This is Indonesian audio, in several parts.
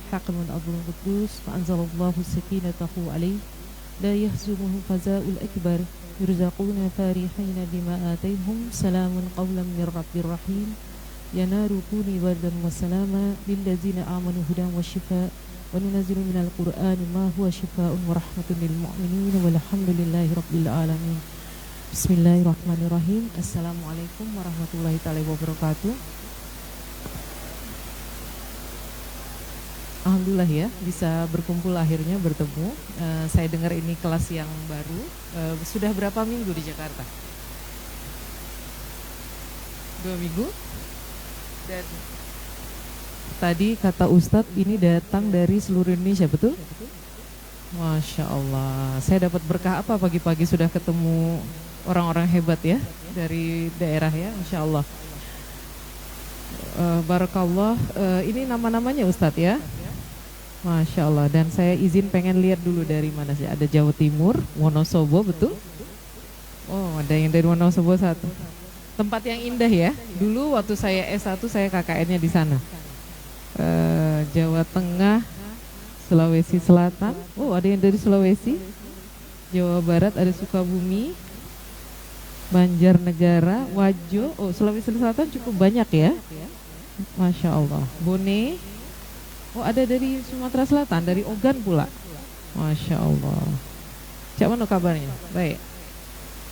الحق من أبو القدوس فأنزل الله سكينته عليه لا يهزمه فزاء الأكبر يرزقون فرحين بما آتيهم سلام قولا من رب رحيم ينال كوني بردا وسلاما للذين آمنوا هدى وشفاء وننزل من القرآن ما هو شفاء ورحمة للمؤمنين والحمد لله رب العالمين. Bismillahirrahmanirrahim. Assalamualaikum warahmatullahi taala wabarakatuh. Alhamdulillah ya, bisa berkumpul akhirnya bertemu. Saya dengar ini kelas yang baru. Sudah berapa minggu di Jakarta? 2 minggu. Dan tadi kata Ustadz ini datang dari seluruh Indonesia, betul? Masya Allah. Saya dapat berkah apa pagi-pagi sudah ketemu orang-orang hebat ya dari daerah ya, Insya Allah. Barakallah. Ini nama-namanya Ustadz ya. Masya Allah. Dan saya izin pengen lihat dulu dari mana sih. Ada Jawa Timur, Wonosobo, betul? Oh, ada yang dari Wonosobo satu. Tempat yang indah ya. Dulu waktu saya S1 saya KKN-nya di sana. Jawa Tengah, Sulawesi Selatan. Oh, ada yang dari Sulawesi. Jawa Barat ada Sukabumi, Banjarnegara, Wajo. Oh, Sulawesi Selatan cukup banyak ya. Masya Allah. Bone. Oh, ada dari Sumatera Selatan, dari Ogan pula. Masya Allah. Cak mana kabarnya? Baik.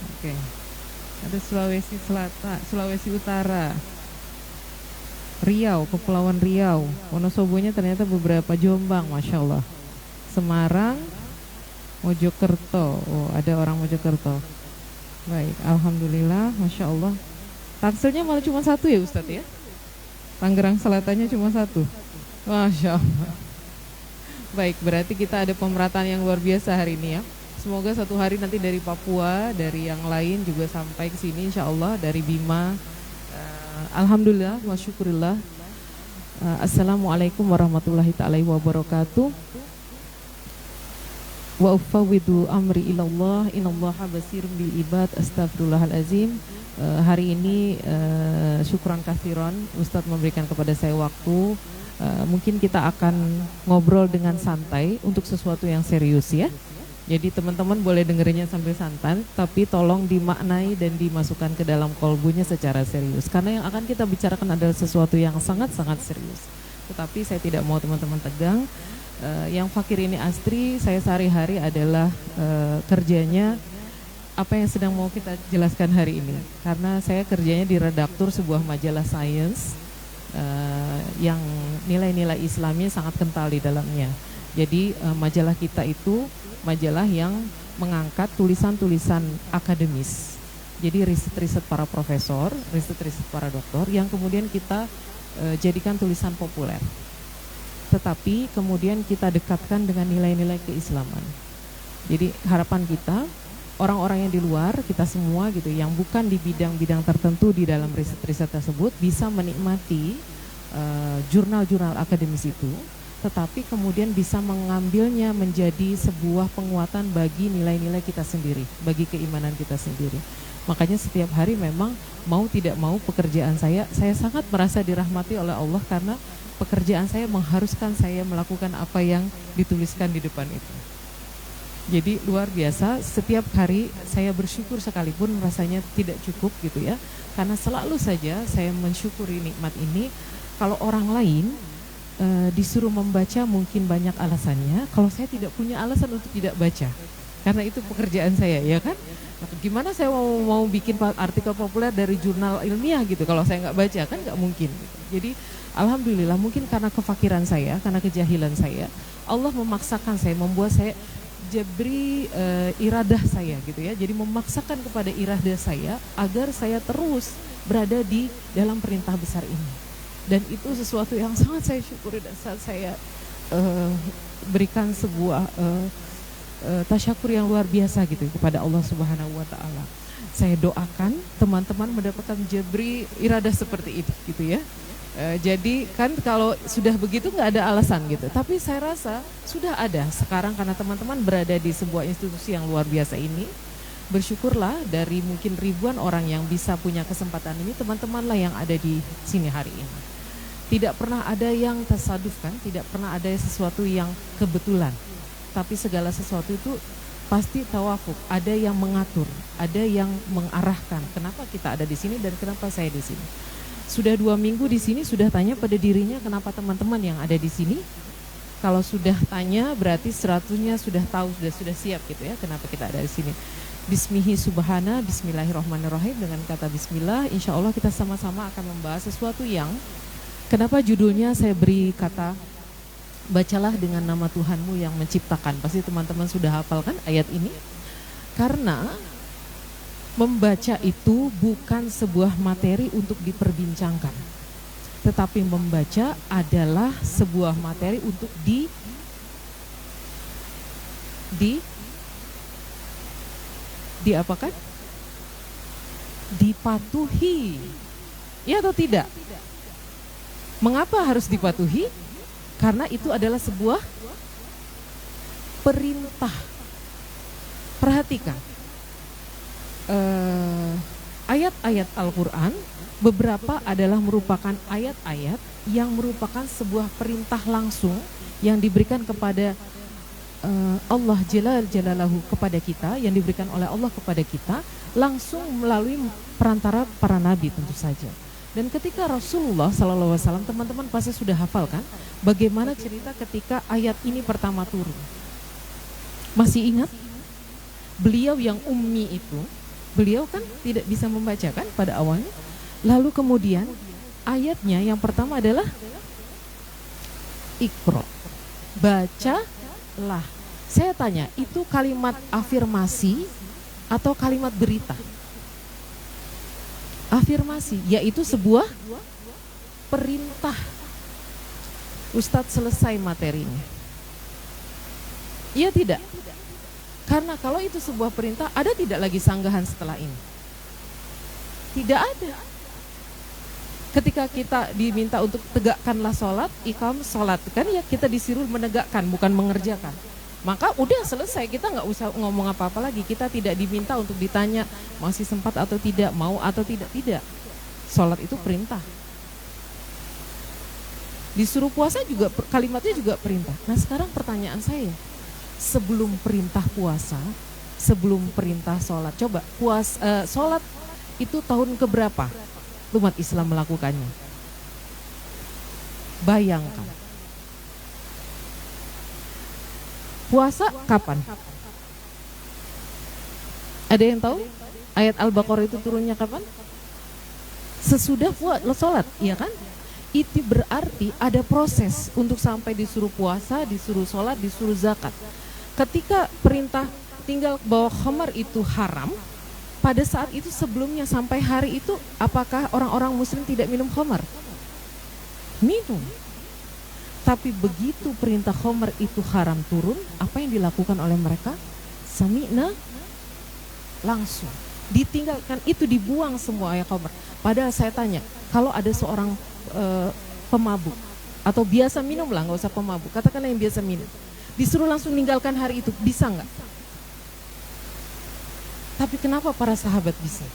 Oke. Ada Sulawesi Selatan, Sulawesi Utara, Riau, Kepulauan Riau. Wonosobonya ternyata beberapa, Jombang, Masya Allah. Semarang, Mojokerto. Oh, ada orang Mojokerto. Baik, Alhamdulillah, Masya Allah. Tanselnya malah cuma satu ya Ustadz ya? Tangerang Selatannya cuma satu. Masya Allah. Baik, berarti kita ada pemerataan yang luar biasa hari ini ya. Semoga satu hari nanti dari Papua, dari yang lain juga sampai ke sini Insya Allah, dari Bima. Alhamdulillah, wa syukurillah. Assalamualaikum warahmatullahi ta'ala wabarakatuh. Wa ufawwidu amri ilallah innallaha basirun bil ibad. Astagfirullahalazim. Hari ini syukran kathiron Ustadz memberikan kepada saya waktu. Mungkin kita akan ngobrol dengan santai untuk sesuatu yang serius ya. Jadi teman-teman boleh dengerinnya sambil santai, tapi tolong dimaknai dan dimasukkan ke dalam kolbunya secara serius. Karena yang akan kita bicarakan adalah sesuatu yang sangat-sangat serius. Tetapi saya tidak mau teman-teman tegang. Yang fakir ini Astri, saya sehari-hari adalah kerjanya apa yang sedang mau kita jelaskan hari ini. Karena saya kerjanya di redaktur sebuah majalah sains yang nilai-nilai Islamnya sangat kental di dalamnya. Jadi majalah kita itu majalah yang mengangkat tulisan-tulisan akademis. Jadi riset-riset para profesor, riset-riset para doktor yang kemudian kita jadikan tulisan populer. Tetapi kemudian kita dekatkan dengan nilai-nilai keislaman. Jadi harapan kita, orang-orang yang di luar, kita semua gitu, yang bukan di bidang-bidang tertentu di dalam riset-riset tersebut bisa menikmati jurnal-jurnal akademis itu, tetapi kemudian bisa mengambilnya menjadi sebuah penguatan bagi nilai-nilai kita sendiri, bagi keimanan kita sendiri. Makanya setiap hari memang mau tidak mau pekerjaan saya sangat merasa dirahmati oleh Allah karena pekerjaan saya mengharuskan saya melakukan apa yang dituliskan di depan itu. Jadi luar biasa, setiap hari saya bersyukur sekalipun rasanya tidak cukup gitu ya. Karena selalu saja saya mensyukuri nikmat ini. Kalau orang lain disuruh membaca mungkin banyak alasannya, kalau saya tidak punya alasan untuk tidak baca. Karena itu pekerjaan saya ya kan. Gimana saya mau bikin artikel populer dari jurnal ilmiah gitu kalau saya nggak baca, kan nggak mungkin gitu. Jadi alhamdulillah mungkin karena kefakiran saya, karena kejahilan saya, Allah memaksakan saya, membuat saya jabri iradah saya gitu ya. Jadi memaksakan kepada iradah saya agar saya terus berada di dalam perintah besar ini. Dan itu sesuatu yang sangat saya syukuri dan saat saya berikan sebuah tasyakur yang luar biasa gitu kepada Allah Subhanahu wa taala. Saya doakan teman-teman mendapatkan jabri iradah seperti itu gitu ya. Jadi kan kalau sudah begitu nggak ada alasan gitu. Tapi saya rasa sudah ada sekarang karena teman-teman berada di sebuah institusi yang luar biasa ini. Bersyukurlah dari mungkin ribuan orang yang bisa punya kesempatan ini, teman-temanlah yang ada di sini hari ini. Tidak pernah ada yang tasaduf kan, tidak pernah ada sesuatu yang kebetulan. Tapi segala sesuatu itu pasti tawafuk, ada yang mengatur, ada yang mengarahkan. Kenapa kita ada di sini dan kenapa saya di sini? Sudah 2 minggu di sini, sudah tanya pada dirinya kenapa teman-teman yang ada di sini? Kalau sudah tanya berarti 100-nya sudah tahu, sudah siap gitu ya, kenapa kita ada di sini. Bismihi subhana, bismillahirrahmanirrahim. Dengan kata bismillah, insya Allah kita sama-sama akan membahas sesuatu yang, kenapa judulnya saya beri kata bacalah dengan nama Tuhanmu yang menciptakan. Pasti teman-teman sudah hafal kan ayat ini? Karena membaca itu bukan sebuah materi untuk diperbincangkan, tetapi membaca adalah sebuah materi untuk diapakan? Dipatuhi. Ya atau tidak? Mengapa harus dipatuhi? Karena itu adalah sebuah perintah. Perhatikan. Ayat-ayat Al-Quran beberapa adalah merupakan ayat-ayat yang merupakan sebuah perintah langsung yang diberikan kepada Allah Jalaluhu kepada kita, yang diberikan oleh Allah kepada kita langsung melalui perantara para nabi tentu saja. Dan ketika Rasulullah SAW, teman-teman pasti sudah hafal kan bagaimana cerita ketika ayat ini pertama turun. Masih ingat? Beliau yang ummi itu, beliau kan tidak bisa membaca kan pada awalnya. Lalu kemudian ayatnya yang pertama adalah Iqra, bacalah. Saya tanya, itu kalimat afirmasi atau kalimat berita? Afirmasi, yaitu sebuah perintah. Ustadz selesai materinya. Iya tidak? Karena kalau itu sebuah perintah, ada tidak lagi sanggahan setelah ini? Tidak ada. Ketika kita diminta untuk tegakkanlah sholat, iqam sholat, kan ya kita disuruh menegakkan, bukan mengerjakan. Maka udah selesai, kita nggak usah ngomong apa-apa lagi. Kita tidak diminta untuk ditanya masih sempat atau tidak, mau atau tidak. Sholat itu perintah. Disuruh puasa juga kalimatnya juga perintah. Nah sekarang pertanyaan saya, sebelum perintah puasa, sebelum perintah sholat, coba sholat itu tahun keberapa umat Islam melakukannya? Bayangkan. Puasa kapan? Ada yang tahu? Ayat Al-Baqarah itu turunnya kapan? Sesudah sholat, iya kan? Itu berarti ada proses untuk sampai disuruh puasa, disuruh sholat, disuruh zakat. Ketika perintah tinggal bawa khamar itu haram, pada saat itu sebelumnya sampai hari itu apakah orang-orang muslim tidak minum khamar? Minum. Tapi begitu perintah khamar itu haram turun, apa yang dilakukan oleh mereka? Sami'na, langsung ditinggalkan, itu dibuang semua ya khamar. Padahal saya tanya, kalau ada seorang pemabuk atau biasa minum lah, nggak usah pemabuk, katakanlah yang biasa minum, disuruh langsung meninggalkan hari itu, bisa nggak? Tapi kenapa para sahabat bisa?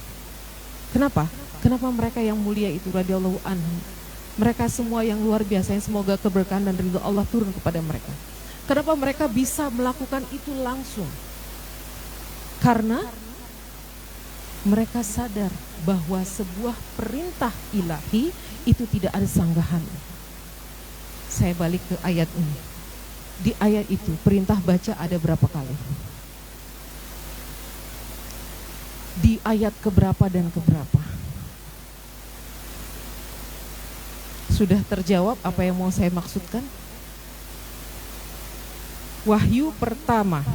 Kenapa? Kenapa mereka yang mulia itu radhiyallahu anhum, mereka semua yang luar biasa, yang semoga keberkahan dan ridho Allah turun kepada mereka. Kenapa mereka bisa melakukan itu langsung? Karena mereka sadar bahwa sebuah perintah ilahi itu tidak ada sanggahan. Saya balik ke ayat ini. Di ayat itu perintah baca ada berapa kali? Di ayat keberapa dan keberapa? Sudah terjawab apa yang mau saya maksudkan? Wahyu pertama,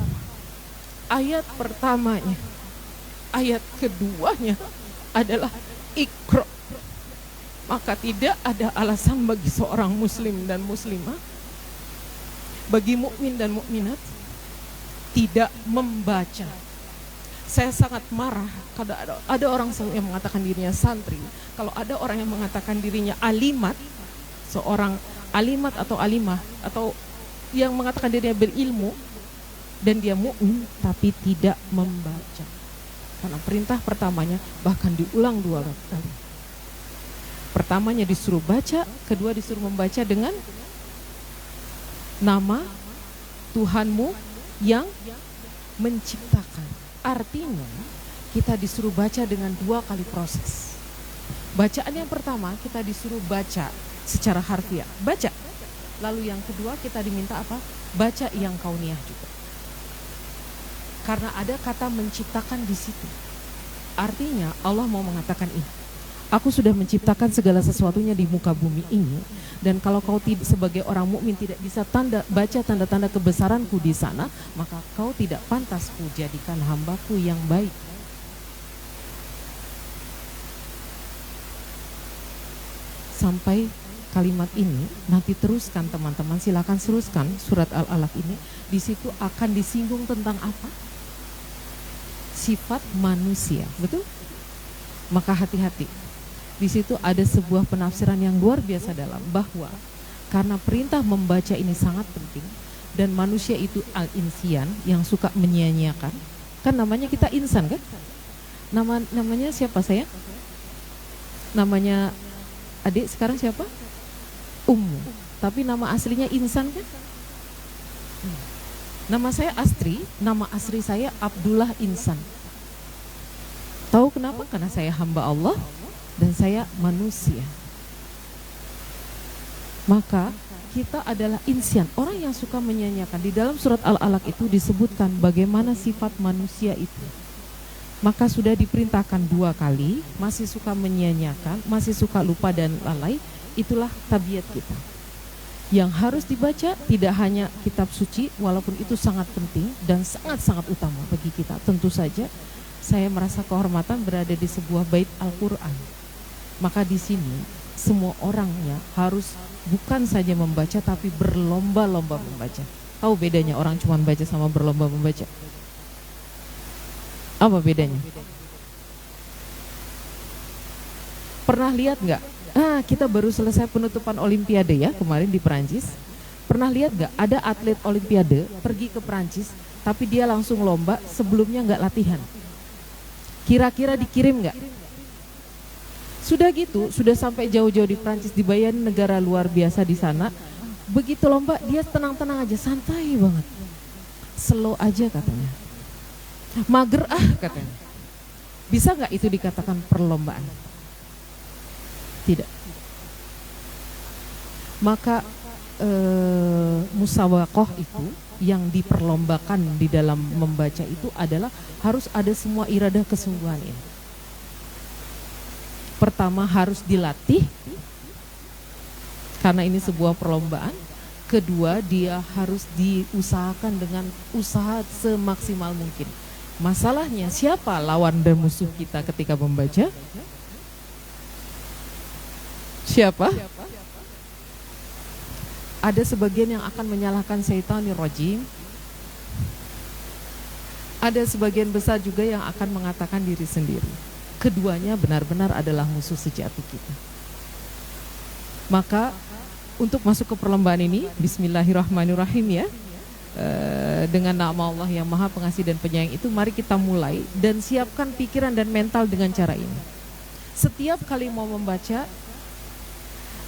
ayat pertamanya, ayat keduanya adalah Iqra. Maka tidak ada alasan bagi seorang muslim dan muslimah, bagi mukmin dan mukminat, tidak membaca. Saya sangat marah kalau ada orang yang mengatakan dirinya santri, kalau ada orang yang mengatakan dirinya alimat, seorang alimat atau alimah, atau yang mengatakan dirinya berilmu dan dia mukmin tapi tidak membaca. Karena perintah pertamanya bahkan diulang 2 kali. Pertamanya disuruh baca, kedua disuruh membaca dengan nama Tuhanmu yang menciptakan. Artinya kita disuruh baca dengan 2 kali proses. Bacaan yang pertama kita disuruh baca secara harfiah, baca. Lalu yang kedua kita diminta apa? Baca yang kauniyah juga. Karena ada kata menciptakan di situ. Artinya Allah mau mengatakan ini. Aku sudah menciptakan segala sesuatunya di muka bumi ini, dan kalau kau sebagai orang mukmin tidak bisa baca tanda-tanda kebesaranku di sana, maka kau tidak pantas ku jadikan hambaku yang baik. Sampai kalimat ini nanti teruskan teman-teman, silakan teruskan surat Al-Alaq ini. Di situ akan disinggung tentang apa? Sifat manusia, betul? Maka hati-hati. Di situ ada sebuah penafsiran yang luar biasa dalam, bahwa karena perintah membaca ini sangat penting, dan manusia itu al-insian yang suka menyia-nyiakan. Kan namanya kita insan kan? Namanya siapa saya? Namanya adik sekarang siapa? Ummu. Tapi nama aslinya Insan kan? Nama saya Astri, nama asli saya Abdullah Insan. Tahu kenapa? Karena saya hamba Allah dan saya manusia. Maka kita adalah insan, orang yang suka menyanyiakan. Di dalam surat Al-Alaq itu disebutkan bagaimana sifat manusia itu. Maka sudah diperintahkan 2 kali, masih suka menyanyiakan, masih suka lupa dan lalai. Itulah tabiat kita. Yang harus dibaca tidak hanya kitab suci, walaupun itu sangat penting dan sangat-sangat utama bagi kita. Tentu saja saya merasa kehormatan berada di sebuah bait Al-Quran. Maka di sini semua orangnya harus bukan saja membaca, tapi berlomba-lomba membaca. Tahu bedanya orang cuma baca sama berlomba membaca? Apa bedanya? Pernah lihat nggak? Kita baru selesai penutupan Olimpiade ya kemarin di Perancis. Pernah lihat nggak? Ada atlet Olimpiade pergi ke Perancis, tapi dia langsung lomba, sebelumnya nggak latihan. Kira-kira dikirim nggak? Sudah gitu, sudah sampai jauh-jauh di Prancis, dibayarin negara luar biasa di sana. Begitu lomba dia tenang-tenang aja, santai banget. Slow aja katanya. Mager katanya. Bisa nggak itu dikatakan perlombaan? Tidak. Maka musawaqah itu yang diperlombakan di dalam membaca itu adalah harus ada semua iradah kesungguhan ini. Pertama harus dilatih karena ini sebuah perlombaan. Kedua dia harus diusahakan dengan usaha semaksimal mungkin. Masalahnya siapa lawan dan musuh kita ketika membaca? Siapa? Ada sebagian yang akan menyalahkan Syaitanir Rajim. Ada sebagian besar juga yang akan mengatakan diri sendiri. Keduanya benar-benar adalah musuh sejati kita. Maka untuk masuk ke perlombaan ini, bismillahirrahmanirrahim ya, dengan nama Allah yang Maha Pengasih dan Penyayang itu, mari kita mulai dan siapkan pikiran dan mental dengan cara ini. Setiap kali mau membaca,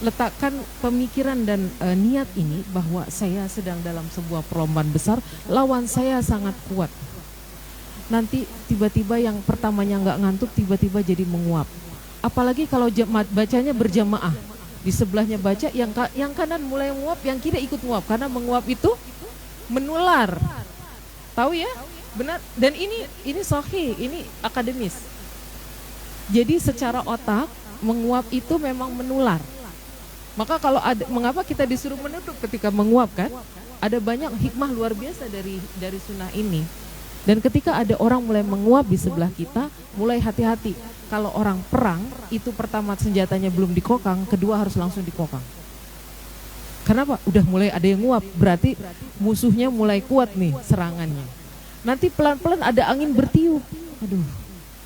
letakkan pemikiran dan niat ini bahwa saya sedang dalam sebuah perlombaan besar, lawan saya sangat kuat. Nanti tiba-tiba yang pertamanya nggak ngantuk, tiba-tiba jadi menguap. Apalagi kalau bacanya berjamaah, di sebelahnya baca, yang kanan mulai menguap, yang kiri ikut menguap, karena menguap itu menular. Tahu ya? Benar. Dan ini sahih, ini akademis. Jadi secara otak menguap itu memang menular. Maka kalau ada, mengapa kita disuruh menunduk ketika menguap kan? Ada banyak hikmah luar biasa dari sunnah ini. Dan ketika ada orang mulai menguap di sebelah kita, mulai hati-hati. Kalau orang perang, itu pertama senjatanya belum dikokang, kedua harus langsung dikokang. Kenapa? Udah mulai ada yang nguap, berarti musuhnya mulai kuat nih serangannya. Nanti pelan-pelan ada angin bertiup. Aduh,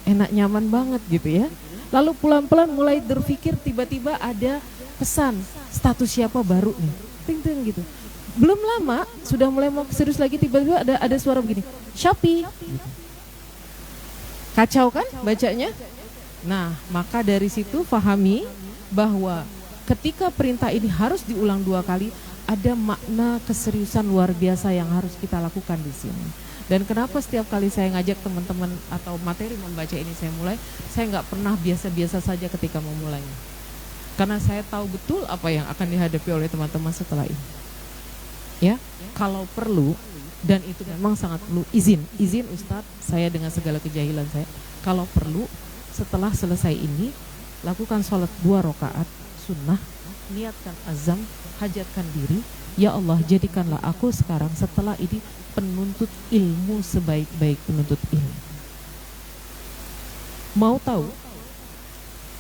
enak nyaman banget gitu ya. Lalu pelan-pelan mulai berpikir, tiba-tiba ada pesan, status siapa baru nih. Ting-ting gitu. Belum lama sudah mulai mau serius lagi, tiba-tiba ada suara begini, Shopee. Kacau kan bacanya? Nah, maka dari situ pahami bahwa ketika perintah ini harus diulang 2 kali, ada makna keseriusan luar biasa yang harus kita lakukan di sini. Dan kenapa setiap kali saya ngajak teman-teman atau materi membaca ini saya mulai, saya nggak pernah biasa-biasa saja ketika memulainya. Karena saya tahu betul apa yang akan dihadapi oleh teman-teman setelah ini. Ya, kalau perlu, dan itu memang sangat perlu, izin Ustadz, saya dengan segala kejahilan saya, kalau perlu setelah selesai ini lakukan sholat 2 rakaat sunnah, niatkan azam, hajatkan diri, ya Allah jadikanlah aku sekarang setelah ini penuntut ilmu sebaik-baik penuntut ilmu. Mau tahu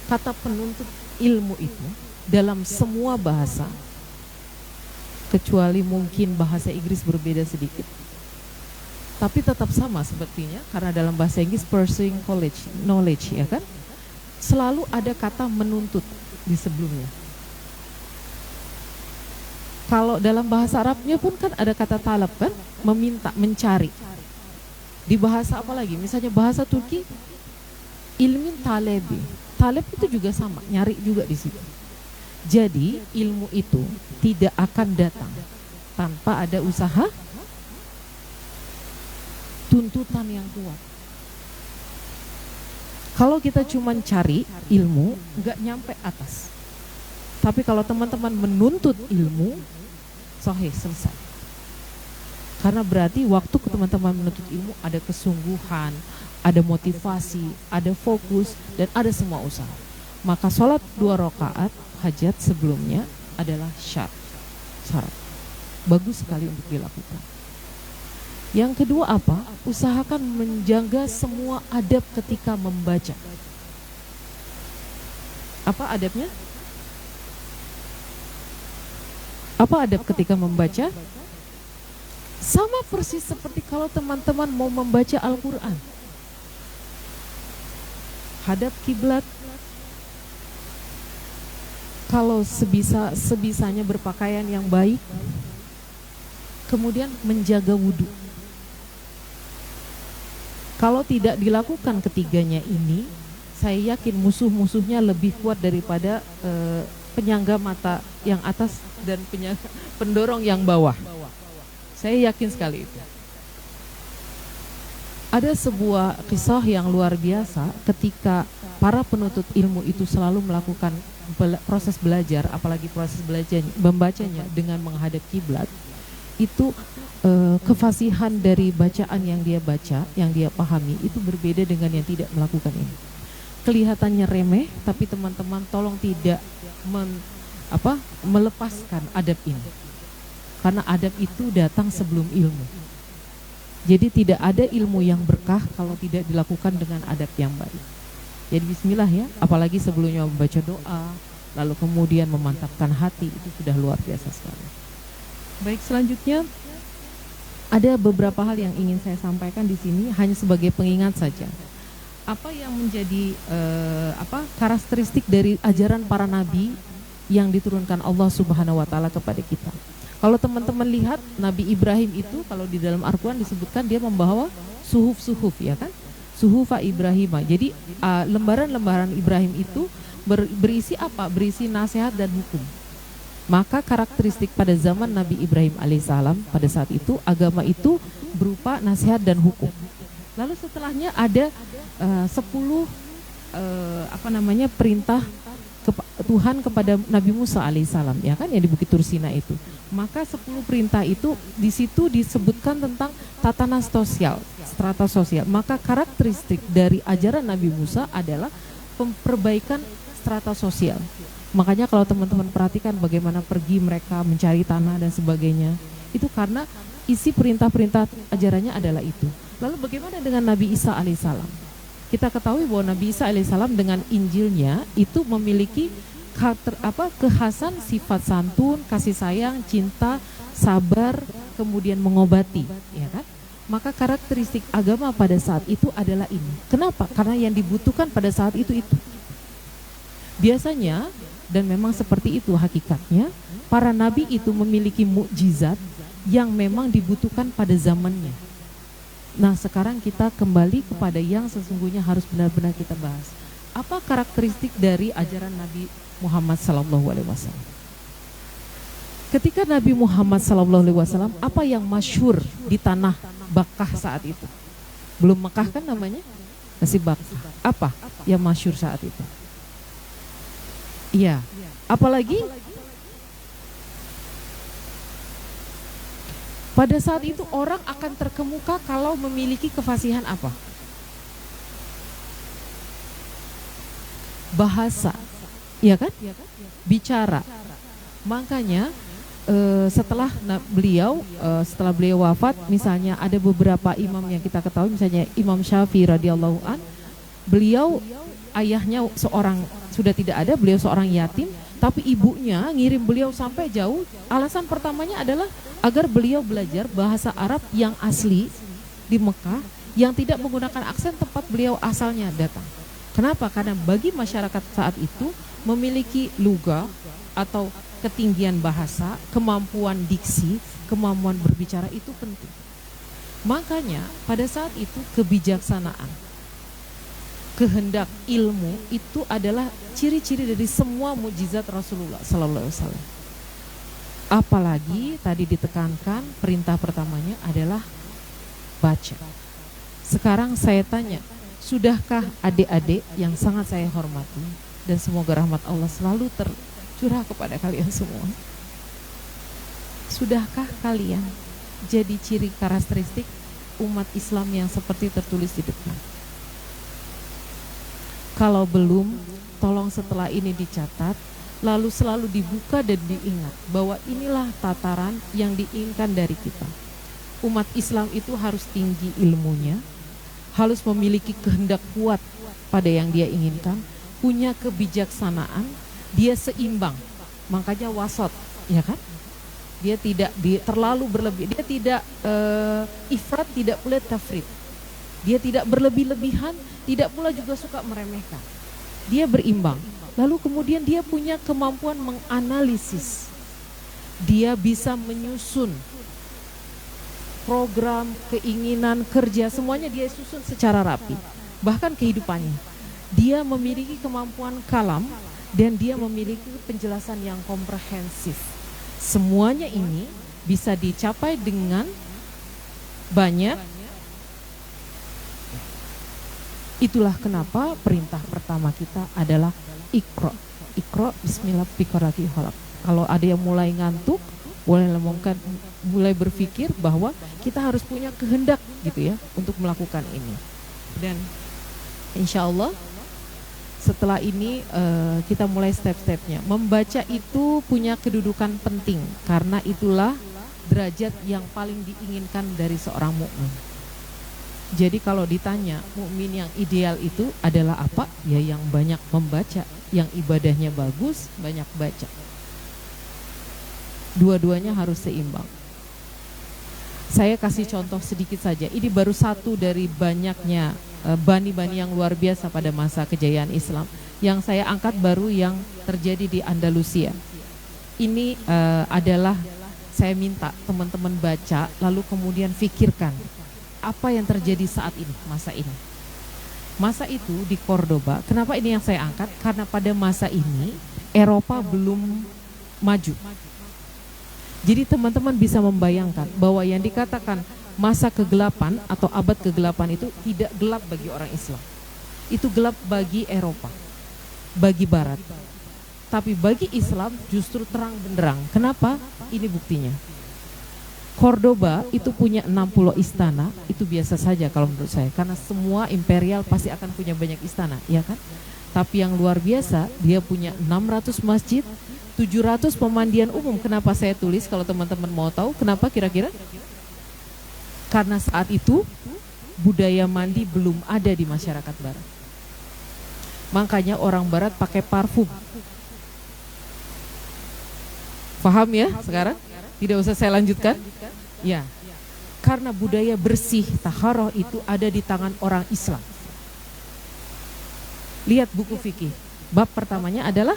kata penuntut ilmu itu dalam semua bahasa, kecuali mungkin bahasa Inggris berbeda sedikit, tapi tetap sama sepertinya, karena dalam bahasa Inggris pursuing knowledge, ya kan, selalu ada kata menuntut di sebelumnya. Kalau dalam bahasa Arabnya pun kan ada kata talab kan, meminta, mencari. Di bahasa apa lagi? Misalnya bahasa Turki, ilmin talebi. Taleb itu juga sama, nyari juga di situ. Jadi ilmu itu tidak akan datang tanpa ada usaha, tuntutan yang kuat. Kalau kita cuma cari ilmu, nggak nyampe atas. Tapi kalau teman-teman menuntut ilmu, sahih, selesai. Karena berarti waktu teman-teman menuntut ilmu ada kesungguhan, ada motivasi, ada fokus, dan ada semua usaha. Maka sholat 2 rakaat hajat sebelumnya adalah syarat. Bagus sekali untuk dilakukan. Yang kedua apa? Usahakan menjaga semua adab ketika membaca. Apa adabnya? Apa adab ketika membaca? Sama persis seperti kalau teman-teman mau membaca Al-Quran. Hadap kiblat. Kalau sebisanya berpakaian yang baik. Kemudian menjaga wudhu. Kalau tidak dilakukan ketiganya ini, saya yakin musuh-musuhnya lebih kuat daripada penyangga mata yang atas dan pendorong yang bawah. Saya yakin sekali itu. Ada sebuah kisah yang luar biasa ketika para penuntut ilmu itu selalu melakukan proses belajar, apalagi proses belajar membacanya dengan menghadap kiblat. Itu kefasihan dari bacaan yang dia baca, yang dia pahami itu berbeda dengan yang tidak melakukan ini. Kelihatannya remeh, tapi teman-teman tolong tidak melepaskan adab ini. Karena adab itu datang sebelum ilmu. Jadi tidak ada ilmu yang berkah kalau tidak dilakukan dengan adab yang baik. Jadi bismillah ya, apalagi sebelumnya membaca doa, lalu kemudian memantapkan hati, itu sudah luar biasa sekali. Baik, selanjutnya ada beberapa hal yang ingin saya sampaikan di sini hanya sebagai pengingat saja. Apa yang menjadi karakteristik dari ajaran para nabi yang diturunkan Allah Subhanahu wa taala kepada kita. Kalau teman-teman lihat Nabi Ibrahim itu kalau di dalam Al-Quran disebutkan dia membawa suhuf ya kan? Suhufa Ibrahim. Jadi lembaran-lembaran Ibrahim itu berisi apa? Berisi nasihat dan hukum. Maka karakteristik pada zaman Nabi Ibrahim alaihissalam pada saat itu agama itu berupa nasihat dan hukum. Lalu setelahnya ada 10 perintah Tuhan kepada Nabi Musa alaihissalam, ya kan, yang di Bukit Tursina itu. Maka 10 perintah itu di situ disebutkan tentang tatanan sosial, strata sosial. Maka karakteristik dari ajaran Nabi Musa adalah perbaikan strata sosial. Makanya kalau teman-teman perhatikan bagaimana pergi mereka mencari tanah dan sebagainya, itu karena isi perintah-perintah ajarannya adalah itu. Lalu bagaimana dengan Nabi Isa alaihissalam? Kita ketahui bahwa Nabi Isa alaihissalam dengan Injilnya itu memiliki kekhasan sifat santun, kasih sayang, cinta, sabar, kemudian mengobati, ya kan? Maka karakteristik agama pada saat itu adalah ini. Kenapa? Karena yang dibutuhkan pada saat itu. Biasanya, dan memang seperti itu hakikatnya, para nabi itu memiliki mukjizat yang memang dibutuhkan pada zamannya. Nah, sekarang kita kembali kepada yang sesungguhnya harus benar-benar kita bahas. Apa karakteristik dari ajaran Nabi Muhammad SAW? Ketika Nabi Muhammad SAW, apa yang masyhur di tanah Bakkah saat itu? Belum Mekah kan namanya? Masih Bakkah. Apa yang masyhur saat itu? Iya, apalagi pada saat itu orang akan terkemuka kalau memiliki kefasihan apa? Bahasa, ya kan? Bicara. Makanya setelah beliau wafat, misalnya ada beberapa imam yang kita ketahui, misalnya Imam Syafi'i radhiyallahu an, beliau ayahnya sudah tidak ada, beliau seorang yatim, tapi ibunya ngirim beliau sampai jauh. Alasan pertamanya adalah agar beliau belajar bahasa Arab yang asli di Mekah, yang tidak menggunakan aksen tempat beliau asalnya datang. Kenapa? Karena bagi masyarakat saat itu memiliki lugah atau ketinggian bahasa, kemampuan diksi, kemampuan berbicara itu penting. Makanya pada saat itu kebijaksanaan, kehendak, ilmu itu adalah ciri-ciri dari semua mukjizat Rasulullah sallallahu alaihi wasallam. Apalagi tadi ditekankan perintah pertamanya adalah baca. Sekarang saya tanya, sudahkah adik-adik yang sangat saya hormati dan semoga rahmat Allah selalu tercurah kepada kalian semua, sudahkah kalian jadi ciri karakteristik umat Islam yang seperti tertulis di depan? Kalau belum, tolong setelah ini dicatat, lalu selalu dibuka dan diingat bahwa inilah tataran yang diinginkan dari kita. Umat Islam itu harus tinggi ilmunya, harus memiliki kehendak kuat pada yang dia inginkan, punya kebijaksanaan, dia seimbang. Makanya wasat, ya kan? Dia tidak terlalu berlebih, dia tidak ifrat, tidak pula tafrid. Dia tidak berlebih-lebihan, tidak pula juga suka meremehkan. Dia berimbang. Lalu kemudian dia punya kemampuan menganalisis. Dia bisa menyusun program, keinginan, kerja, semuanya dia susun secara rapi. Bahkan kehidupannya. Dia memiliki kemampuan kalam dan dia memiliki penjelasan yang komprehensif. Semuanya ini bisa dicapai dengan banyak. Itulah kenapa perintah pertama kita adalah Iqra. Iqra bismillah biqarati khalaq. Kalau ada yang mulai ngantuk, mulai berpikir bahwa kita harus punya kehendak gitu ya untuk melakukan ini. Dan insya Allah setelah ini kita mulai step-stepnya. Membaca itu punya kedudukan penting karena itulah derajat yang paling diinginkan dari seorang mukmin. Jadi kalau ditanya mukmin yang ideal itu adalah apa? Ya yang banyak membaca, yang ibadahnya bagus, banyak baca. Dua-duanya harus seimbang. Saya kasih contoh sedikit saja. Ini baru satu dari banyaknya bani-bani yang luar biasa pada masa kejayaan Islam. Yang saya angkat baru yang terjadi di Andalusia. Ini adalah saya minta teman-teman baca, lalu kemudian fikirkan apa yang terjadi saat ini, masa ini. Masa itu di Cordoba, kenapa ini yang saya angkat? Karena pada masa ini Eropa belum maju. Jadi teman-teman bisa membayangkan bahwa yang dikatakan masa kegelapan atau abad kegelapan itu tidak gelap bagi orang Islam. Itu gelap bagi Eropa, bagi Barat. Tapi bagi Islam justru terang benderang. Kenapa? Ini buktinya. Cordoba itu punya 60 istana, itu biasa saja kalau menurut saya, karena semua imperial pasti akan punya banyak istana, ya kan? Tapi yang luar biasa, dia punya 600 masjid, 700 pemandian umum. Kenapa saya tulis kalau teman-teman mau tahu? Kenapa kira-kira? Karena saat itu budaya mandi belum ada di masyarakat Barat. Makanya orang Barat pakai parfum. Paham ya sekarang? Tidak usah saya lanjutkan. Ya, karena budaya bersih taharah itu ada di tangan orang Islam. Lihat buku fikih. Bab pertamanya adalah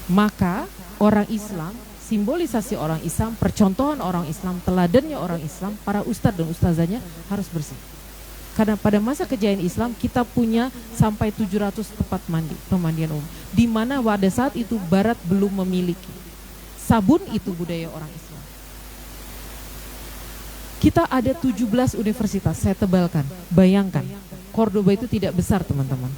maka orang Islam, simbolisasi orang Islam, percontohan orang Islam, teladannya orang Islam, para ustadz dan ustazahnya harus bersih. Karena pada masa kejayaan Islam kita punya sampai 700 tempat pemandian umum, di mana pada saat itu Barat belum memiliki. Sabun itu budaya orang Islam. Kita ada 17 universitas, saya tebalkan. Bayangkan, Cordoba itu tidak besar teman-teman.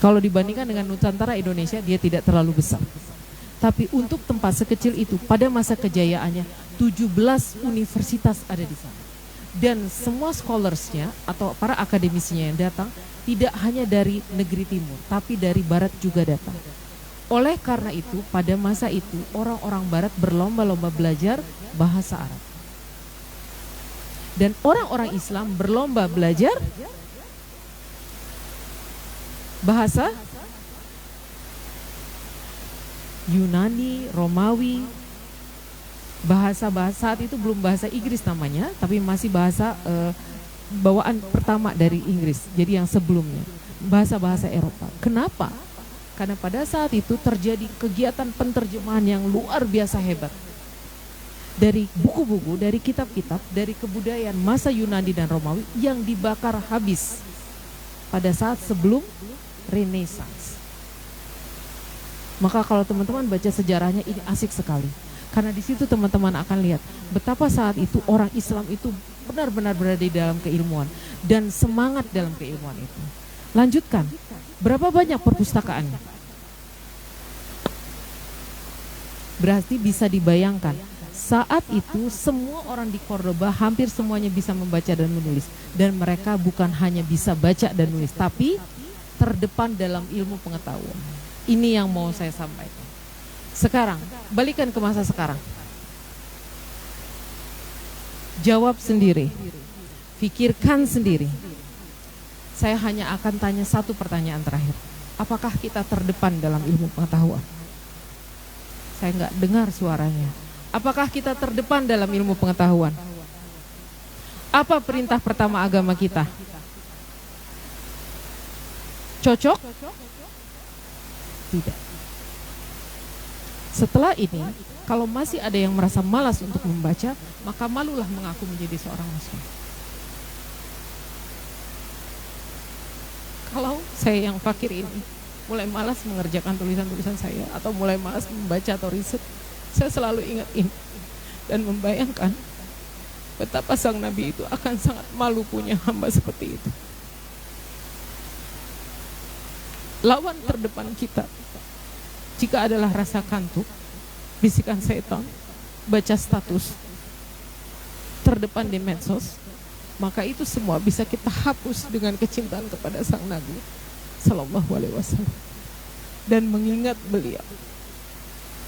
Kalau dibandingkan dengan Nusantara Indonesia, dia tidak terlalu besar. Tapi untuk tempat sekecil itu, pada masa kejayaannya, 17 universitas ada di sana. Dan semua scholarsnya atau para akademisinya yang datang tidak hanya dari negeri timur, tapi dari barat juga datang. Oleh karena itu, pada masa itu orang-orang barat berlomba-lomba belajar bahasa Arab. Dan orang-orang Islam berlomba belajar bahasa Yunani, Romawi, bahasa-bahasa saat itu belum bahasa Inggris namanya, tapi masih bahasa bawaan pertama dari Inggris, jadi yang sebelumnya, bahasa-bahasa Eropa. Kenapa? Karena pada saat itu terjadi kegiatan penterjemahan yang luar biasa hebat. Dari buku-buku, dari kitab-kitab, dari kebudayaan masa Yunani dan Romawi yang dibakar habis pada saat sebelum Renaissance. Maka kalau teman-teman baca sejarahnya ini asik sekali. Karena di situ teman-teman akan lihat betapa saat itu orang Islam itu benar-benar berada di dalam keilmuan dan semangat dalam keilmuan itu. Lanjutkan, berapa banyak perpustakaannya? Berarti bisa dibayangkan saat itu semua orang di Cordoba hampir semuanya bisa membaca dan menulis. Dan mereka bukan hanya bisa baca dan menulis, tapi terdepan dalam ilmu pengetahuan. Ini yang mau saya sampaikan. Sekarang, balikan ke masa sekarang. Jawab sendiri, pikirkan sendiri. Saya hanya akan tanya satu pertanyaan terakhir. Apakah kita terdepan dalam ilmu pengetahuan? Saya nggak dengar suaranya. Apakah kita terdepan dalam ilmu pengetahuan? Apa perintah pertama agama kita? Cocok? Tidak. Setelah ini, kalau masih ada yang merasa malas untuk membaca, maka malulah mengaku menjadi seorang muslim. Kalau saya yang fakir ini mulai malas mengerjakan tulisan-tulisan saya atau mulai malas membaca atau riset, saya selalu ingat ini dan membayangkan betapa sang Nabi itu akan sangat malu punya hamba seperti itu. Lawan terdepan kita jika adalah rasa kantuk, bisikan setan, baca status, terdepan di medsos, maka itu semua bisa kita hapus dengan kecintaan kepada sang Nabi Sallallahu Alaihi Wasallam dan mengingat beliau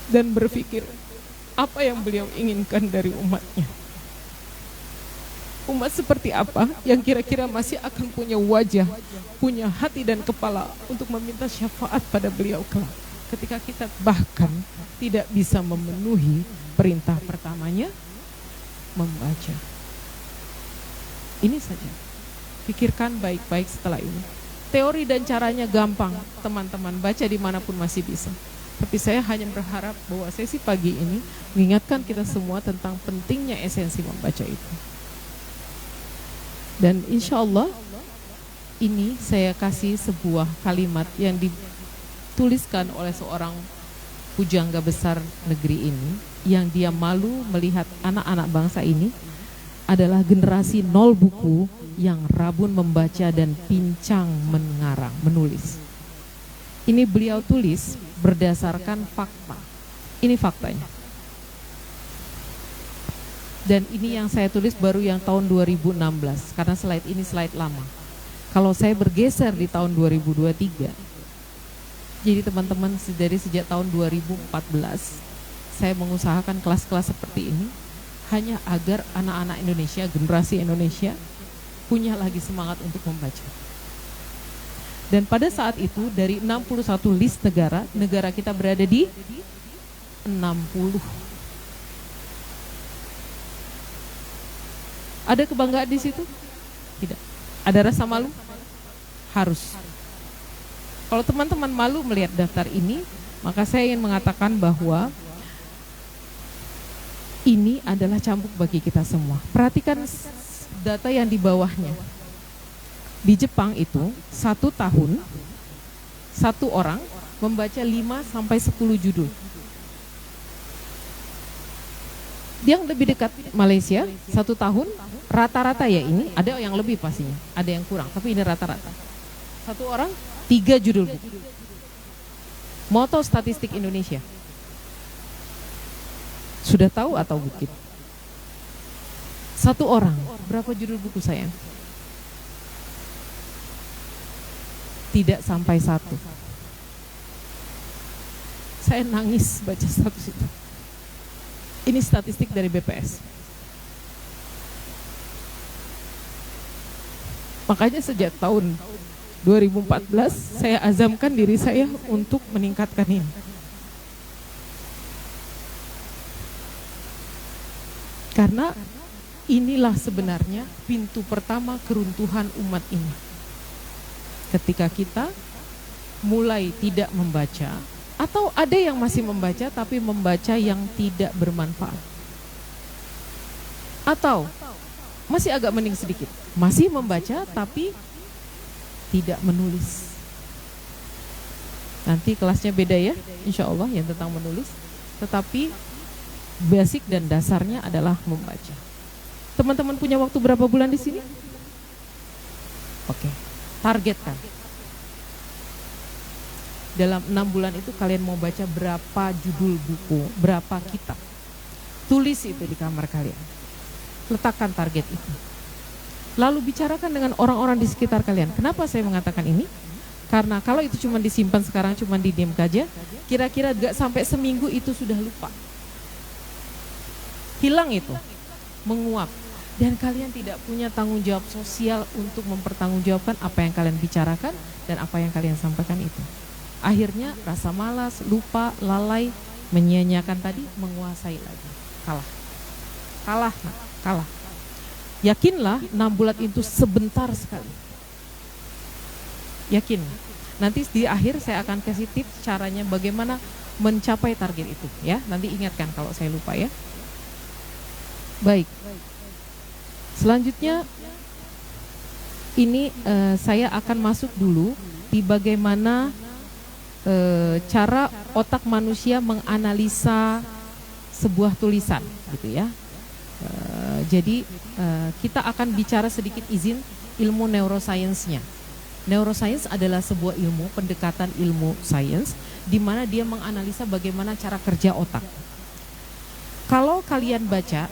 dan berpikir apa yang beliau inginkan dari umatnya. Umat seperti apa yang kira-kira masih akan punya wajah, punya hati dan kepala untuk meminta syafaat pada beliau kelak, ketika kita bahkan tidak bisa memenuhi perintah pertamanya, membaca. Ini saja. Pikirkan baik-baik setelah ini. Teori dan caranya gampang, teman-teman, baca dimanapun masih bisa. Tapi saya hanya berharap bahwa sesi pagi ini mengingatkan kita semua tentang pentingnya esensi membaca itu. Dan insya Allah ini saya kasih sebuah kalimat yang dituliskan oleh seorang pujangga besar negeri ini, yang dia malu melihat anak-anak bangsa ini adalah generasi nol buku yang rabun membaca dan pincang mengarang, menulis. Ini beliau tulis berdasarkan fakta. Ini faktanya. Dan ini yang saya tulis baru yang tahun 2016, karena slide ini slide lama. Kalau saya bergeser di tahun 2023, jadi teman-teman dari sejak tahun 2014, saya mengusahakan kelas-kelas seperti ini, hanya agar anak-anak Indonesia, generasi Indonesia, punya lagi semangat untuk membaca. Dan pada saat itu dari 61 list negara, negara kita berada di 60. Ada kebanggaan di situ? Tidak. Ada rasa malu? Harus. Kalau teman-teman malu melihat daftar ini, maka saya ingin mengatakan bahwa ini adalah cambuk bagi kita semua. Perhatikan data yang di bawahnya. Di Jepang itu 1 tahun 1 orang membaca 5 sampai 10 judul. Yang lebih dekat Malaysia 1 tahun rata-rata ya, ini ada yang lebih pastinya, ada yang kurang, tapi ini rata-rata. 1 orang 3 judul buku. Mau tahu statistik Indonesia? Sudah tahu atau bukit? 1 orang berapa judul buku sayang? Tidak sampai 1. Saya nangis baca status itu. Ini statistik dari BPS. Makanya sejak tahun 2014 saya azamkan diri saya untuk meningkatkan ini. Karena inilah sebenarnya pintu pertama keruntuhan umat ini. Ketika kita mulai tidak membaca, atau ada yang masih membaca tapi membaca yang tidak bermanfaat, atau masih agak mending sedikit, masih membaca tapi tidak menulis. Nanti kelasnya beda ya, insya Allah, yang tentang menulis. Tetapi basic dan dasarnya adalah membaca. Teman-teman punya waktu berapa bulan di sini? Oke. Targetkan dalam 6 bulan itu kalian mau baca berapa judul buku, berapa kitab. Tulis itu di kamar kalian. Letakkan target itu. Lalu bicarakan dengan orang-orang di sekitar kalian. Kenapa saya mengatakan ini? Karena kalau itu cuma disimpan sekarang, cuma didiam saja, kira-kira gak sampai seminggu itu sudah lupa. Hilang itu, menguap. Dan kalian tidak punya tanggung jawab sosial untuk mempertanggungjawabkan apa yang kalian bicarakan dan apa yang kalian sampaikan itu. Akhirnya rasa malas, lupa, lalai, menyia-nyiakan tadi, menguasai lagi. Kalah. Yakinlah 6 bulan itu sebentar sekali. Yakin. Nanti di akhir saya akan kasih tips caranya bagaimana mencapai target itu ya. Nanti ingatkan kalau saya lupa ya. Baik. Selanjutnya ini saya akan masuk dulu di bagaimana cara otak manusia menganalisa sebuah tulisan gitu ya. Jadi kita akan bicara sedikit izin ilmu neuroscience-nya. Neuroscience adalah sebuah ilmu, pendekatan ilmu sains di mana dia menganalisa bagaimana cara kerja otak. Kalau kalian baca,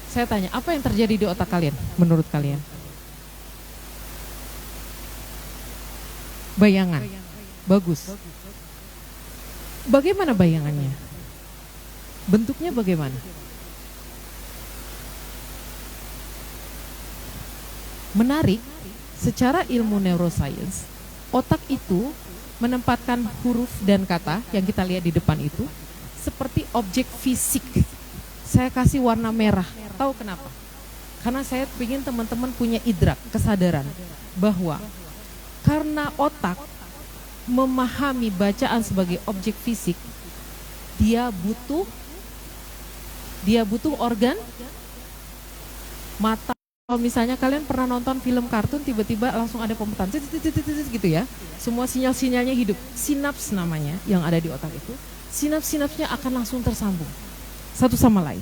saya tanya, apa yang terjadi di otak kalian menurut kalian? Bayangan. Bagus. Bagaimana bayangannya? Bentuknya bagaimana? Menarik, secara ilmu neuroscience, otak itu menempatkan huruf dan kata yang kita lihat di depan itu seperti objek fisik. Saya kasih warna merah, tahu kenapa? Karena saya ingin teman-teman punya idrak, kesadaran bahwa karena otak memahami bacaan sebagai objek fisik, dia butuh organ mata. Kalau misalnya kalian pernah nonton film kartun, tiba-tiba langsung ada pemetaan gitu ya, semua sinyal-sinyalnya hidup, sinaps namanya yang ada di otak itu, sinaps-sinapsnya akan langsung tersambung satu sama lain.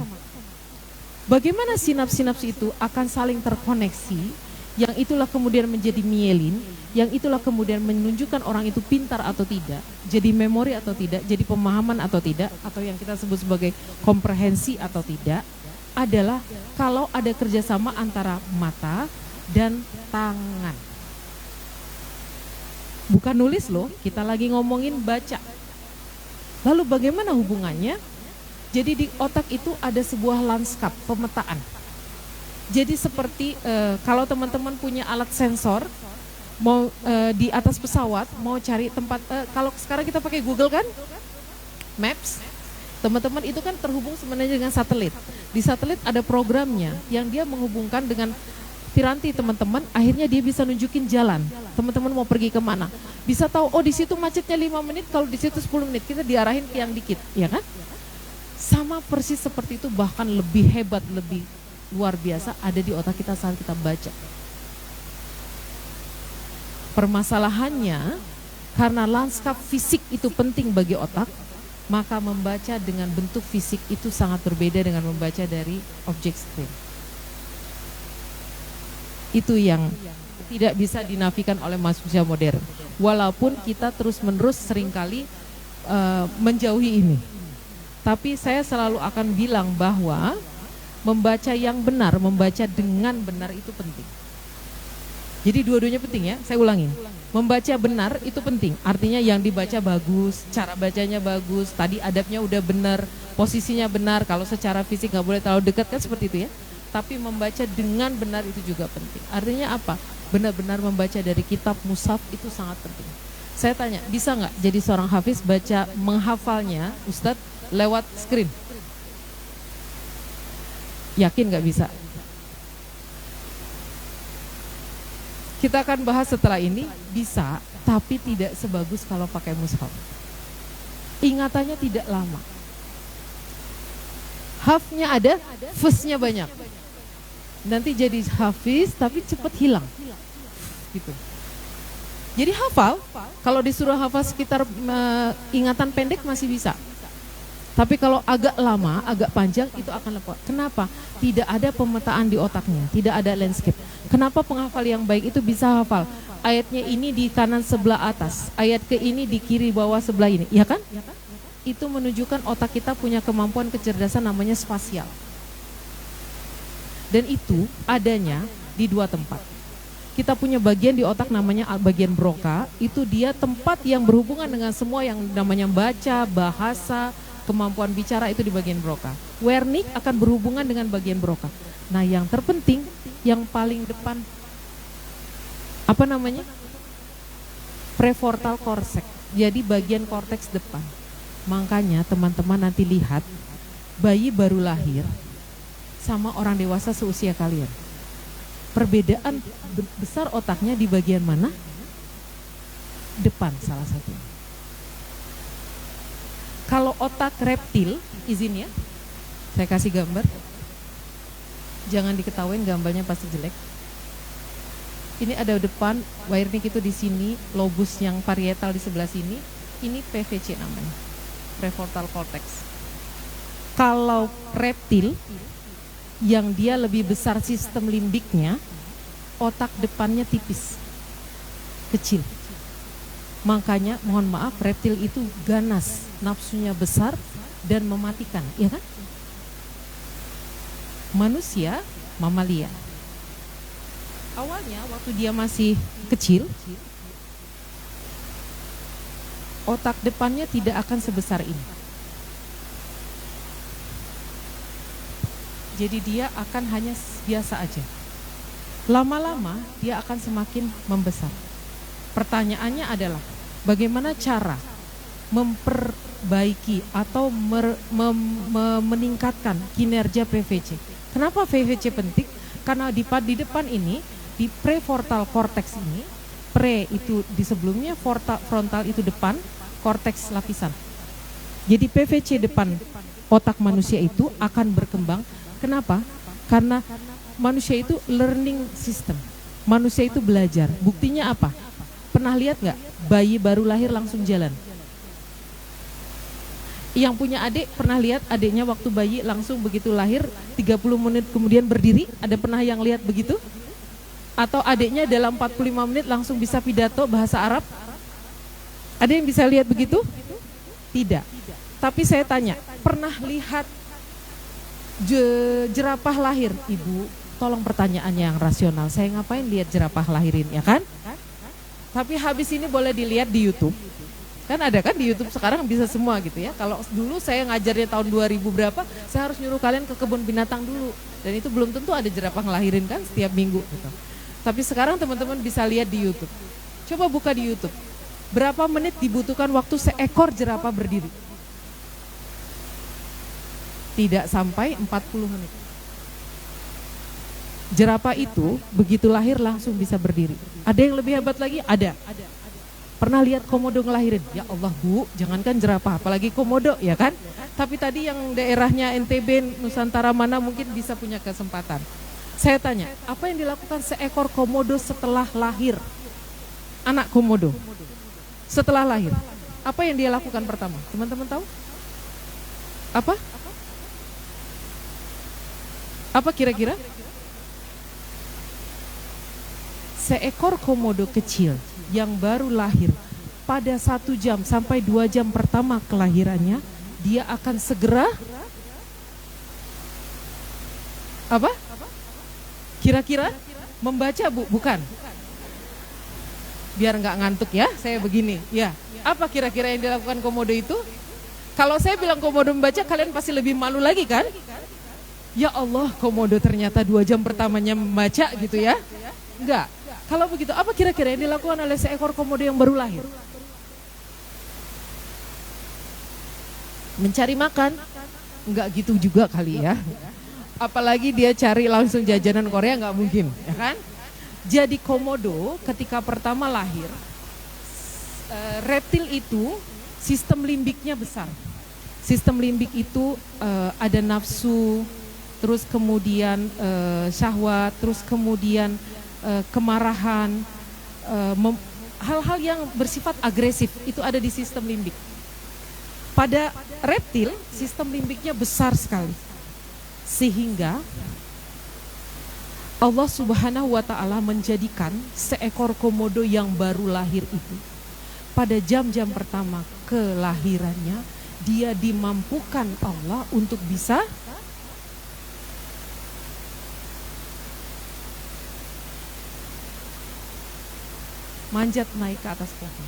Bagaimana sinaps-sinaps itu akan saling terkoneksi, yang itulah kemudian menjadi mielin, yang itulah kemudian menunjukkan orang itu pintar atau tidak, jadi memori atau tidak, jadi pemahaman atau tidak, atau yang kita sebut sebagai komprehensi atau tidak, adalah kalau ada kerjasama antara mata dan tangan. Bukan nulis loh, kita lagi ngomongin baca. Lalu bagaimana hubungannya? Jadi di otak itu ada sebuah lanskap, pemetaan. Jadi seperti kalau teman-teman punya alat sensor, mau di atas pesawat, mau cari tempat, kalau sekarang kita pakai Google kan, Maps, teman-teman itu kan terhubung sebenarnya dengan satelit. Di satelit ada programnya yang dia menghubungkan dengan piranti teman-teman, akhirnya dia bisa nunjukin jalan. Teman-teman mau pergi kemana, bisa tahu, oh di situ macetnya 5 menit, kalau di situ 10 menit, kita diarahin ke yang dikit, ya kan? Sama persis seperti itu, bahkan lebih hebat, lebih luar biasa ada di otak kita saat kita baca. Permasalahannya, karena lanskap fisik itu penting bagi otak, maka membaca dengan bentuk fisik itu sangat berbeda dengan membaca dari objek screen. Itu yang tidak bisa dinafikan oleh manusia modern. Walaupun kita terus-menerus seringkali menjauhi ini. Tapi saya selalu akan bilang bahwa membaca yang benar, membaca dengan benar itu penting. Jadi dua-duanya penting ya, saya ulangin. Membaca benar itu penting, artinya yang dibaca bagus, cara bacanya bagus, tadi adabnya udah benar, posisinya benar, kalau secara fisik nggak boleh terlalu dekat kan seperti itu ya. Tapi membaca dengan benar itu juga penting. Artinya apa? Benar-benar membaca dari kitab mushaf itu sangat penting. Saya tanya, bisa nggak jadi seorang hafiz baca menghafalnya Ustadz lewat screen? Yakin nggak bisa? Kita akan bahas setelah ini, bisa, tapi tidak sebagus kalau pakai mushaf. Ingatannya tidak lama. Hafnya ada, fusnya banyak. Nanti jadi hafiz tapi cepat hilang. Gitu. Jadi hafal, kalau disuruh hafal sekitar ingatan pendek masih bisa. Tapi kalau agak lama, agak panjang itu akan lepas. Kenapa? Tidak ada pemetaan di otaknya, tidak ada landscape. Kenapa penghafal yang baik itu bisa hafal? Ayatnya ini di kanan sebelah atas, ayat ke ini di kiri bawah sebelah ini, ya kan? Itu menunjukkan otak kita punya kemampuan kecerdasan namanya spasial. Dan itu adanya di dua tempat. Kita punya bagian di otak namanya bagian broca, itu dia tempat yang berhubungan dengan semua yang namanya baca, bahasa, kemampuan bicara itu di bagian broca. Wernicke akan berhubungan dengan bagian broca. Nah, yang terpenting, yang paling depan, apa namanya? Prefrontal cortex. Jadi bagian korteks depan. Makanya teman-teman nanti lihat bayi baru lahir sama orang dewasa seusia kalian. Perbedaan besar otaknya di bagian mana? Depan salah satunya. Kalau otak reptil, izin ya, saya kasih gambar. Jangan diketawain, gambarnya pasti jelek. Ini ada depan, Wernicke itu di sini, lobus yang parietal di sebelah sini. Ini PVC namanya, prefrontal cortex. Kalau reptil, yang dia lebih besar sistem limbiknya, otak depannya tipis, kecil. Makanya mohon maaf, reptil itu ganas, nafsunya besar dan mematikan, ya kan? Manusia, mamalia. Awalnya waktu dia masih kecil, otak depannya tidak akan sebesar ini. Jadi dia akan hanya biasa aja. Lama-lama dia akan semakin membesar. Pertanyaannya adalah, bagaimana cara memperbaiki atau meningkatkan kinerja PVC? Kenapa PVC penting? Karena di depan ini, di prefrontal cortex ini, pre itu di sebelumnya, frontal itu depan, korteks lapisan. Jadi PVC depan otak manusia itu akan berkembang. Kenapa? Karena manusia itu learning system. Manusia itu belajar. Buktinya apa? Pernah lihat nggak bayi baru lahir langsung jalan? Yang punya adik pernah lihat adiknya waktu bayi langsung begitu lahir 30 menit kemudian berdiri? Ada pernah yang lihat begitu? Atau adiknya dalam 45 menit langsung bisa pidato bahasa Arab? Ada yang bisa lihat begitu? Tidak. Tapi saya tanya, pernah lihat jerapah lahir? Ibu, tolong pertanyaannya yang rasional. Saya ngapain lihat jerapah lahirin, ya kan? Tapi habis ini boleh dilihat di YouTube. Kan ada kan di YouTube sekarang bisa semua gitu ya. Kalau dulu saya ngajarnya tahun 2000 berapa, saya harus nyuruh kalian ke kebun binatang dulu. Dan itu belum tentu ada jerapah ngelahirin kan setiap minggu gitu. Tapi sekarang teman-teman bisa lihat di YouTube. Coba buka di YouTube. Berapa menit dibutuhkan waktu seekor jerapah berdiri? Tidak sampai 40 menit. Jerapah itu begitu lahir langsung bisa berdiri. Ada yang lebih hebat lagi? Ada. Pernah lihat komodo ngelahirin? Ya Allah Bu, jangankan jerapah, apalagi komodo ya kan? Tapi tadi yang daerahnya NTB, Nusantara mana mungkin bisa punya kesempatan. Saya tanya, apa yang dilakukan seekor komodo setelah lahir? Anak komodo setelah lahir, apa yang dia lakukan pertama? Teman-teman tahu? Apa? Apa kira-kira? Seekor komodo kecil yang baru lahir, pada 1 jam sampai 2 jam pertama kelahirannya, dia akan segera apa? Kira-kira membaca Bu? Bukan. Biar nggak ngantuk ya, saya begini. Ya, apa kira-kira yang dilakukan komodo itu? Kalau saya bilang komodo membaca, kalian pasti lebih malu lagi kan? Ya Allah, komodo ternyata 2 jam pertamanya membaca gitu ya? Enggak. Kalau begitu, apa kira-kira yang dilakukan oleh seekor komodo yang baru lahir? Mencari makan? Enggak gitu juga kali ya. Apalagi dia cari langsung jajanan Korea, enggak mungkin, ya kan? Jadi komodo ketika pertama lahir, reptil itu sistem limbiknya besar. Sistem limbik itu ada nafsu, terus kemudian syahwat, terus kemudian kemarahan, hal-hal yang bersifat agresif itu ada di sistem limbik. Pada reptil sistem limbiknya besar sekali, sehingga Allah Subhanahu wa Ta'ala menjadikan seekor komodo yang baru lahir itu, pada jam-jam pertama kelahirannya, dia dimampukan Allah untuk bisa manjat naik ke atas pohon.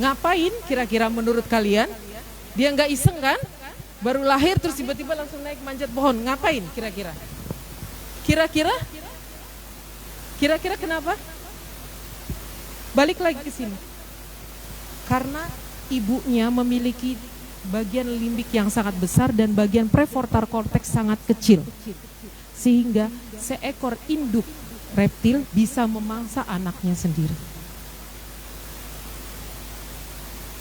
Ngapain kira-kira menurut kalian? Dia nggak iseng kan? Baru lahir terus tiba-tiba langsung naik manjat pohon. Ngapain kira-kira? Kira-kira kenapa? Balik lagi ke sini. Karena ibunya memiliki bagian limbik yang sangat besar dan bagian prefrontal cortex sangat kecil, sehingga seekor induk reptil bisa memangsa anaknya sendiri.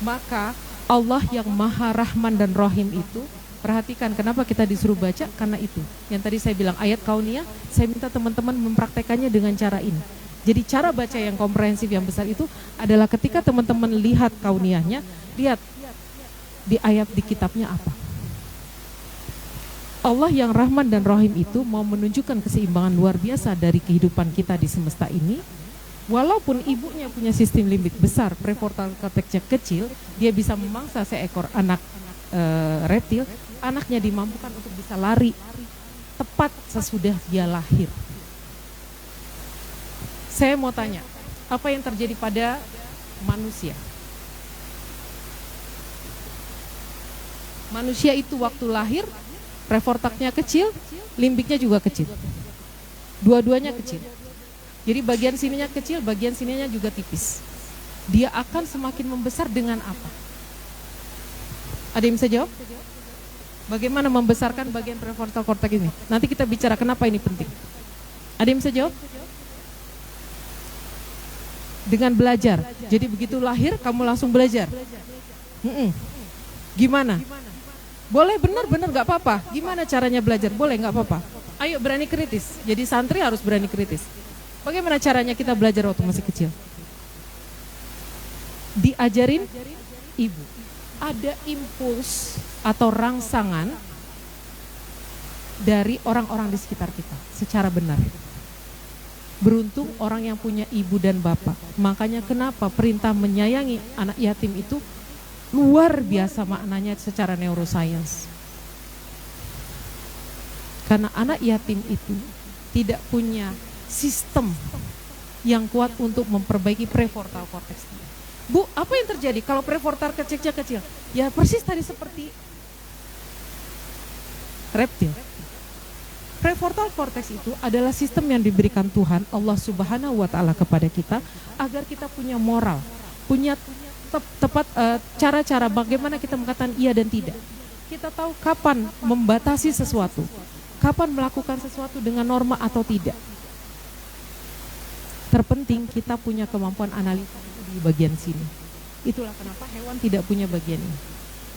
Maka Allah yang Maha Rahman dan Rahim itu, perhatikan kenapa kita disuruh baca, karena itu yang tadi saya bilang ayat kauniyah, saya minta teman-teman mempraktekannya dengan cara ini. Jadi cara baca yang komprehensif yang besar itu adalah ketika teman-teman lihat kauniyahnya, lihat di ayat di kitabnya apa. Allah yang Rahman dan Rahim itu mau menunjukkan keseimbangan luar biasa dari kehidupan kita di semesta ini. Walaupun ibunya punya sistem limbik besar, prefrontal cortexnya kecil, dia bisa memangsa seekor anak reptil, anaknya dimampukan untuk bisa lari tepat sesudah dia lahir. Saya mau tanya, apa yang terjadi pada manusia? Manusia itu waktu lahir, prefrontalnya kecil, limbiknya juga kecil. Dua-duanya kecil. Jadi bagian sininya kecil, bagian sininya juga tipis. Dia akan semakin membesar dengan apa? Ada yang bisa jawab? Bagaimana membesarkan bagian prefrontal cortex ini? Nanti kita bicara kenapa ini penting. Ada yang bisa jawab? Dengan belajar. Jadi begitu lahir kamu langsung belajar. Gimana? Boleh benar-benar gak apa-apa. Gimana caranya belajar? Boleh gak apa-apa. Ayo berani kritis. Jadi santri harus berani kritis. Bagaimana caranya kita belajar waktu masih kecil? Diajarin ibu. Ada impuls atau rangsangan dari orang-orang di sekitar kita secara benar. Beruntung orang yang punya ibu dan bapak. Makanya kenapa perintah menyayangi anak yatim itu luar biasa maknanya secara neuroscience. Karena anak yatim itu tidak punya sistem yang kuat untuk memperbaiki prefrontal cortex. Bu, apa yang terjadi kalau prefrontal cortexnya kecil? Ya persis tadi seperti reptil. Prefrontal cortex itu adalah sistem yang diberikan Tuhan Allah Subhanahu wa Ta'ala kepada kita agar kita punya moral, punya tepat cara-cara bagaimana kita mengatakan iya dan tidak. Kita tahu kapan membatasi sesuatu, kapan melakukan sesuatu dengan norma atau tidak. Terpenting kita punya kemampuan analisa. di bagian sini. Itulah kenapa hewan tidak punya bagian ini.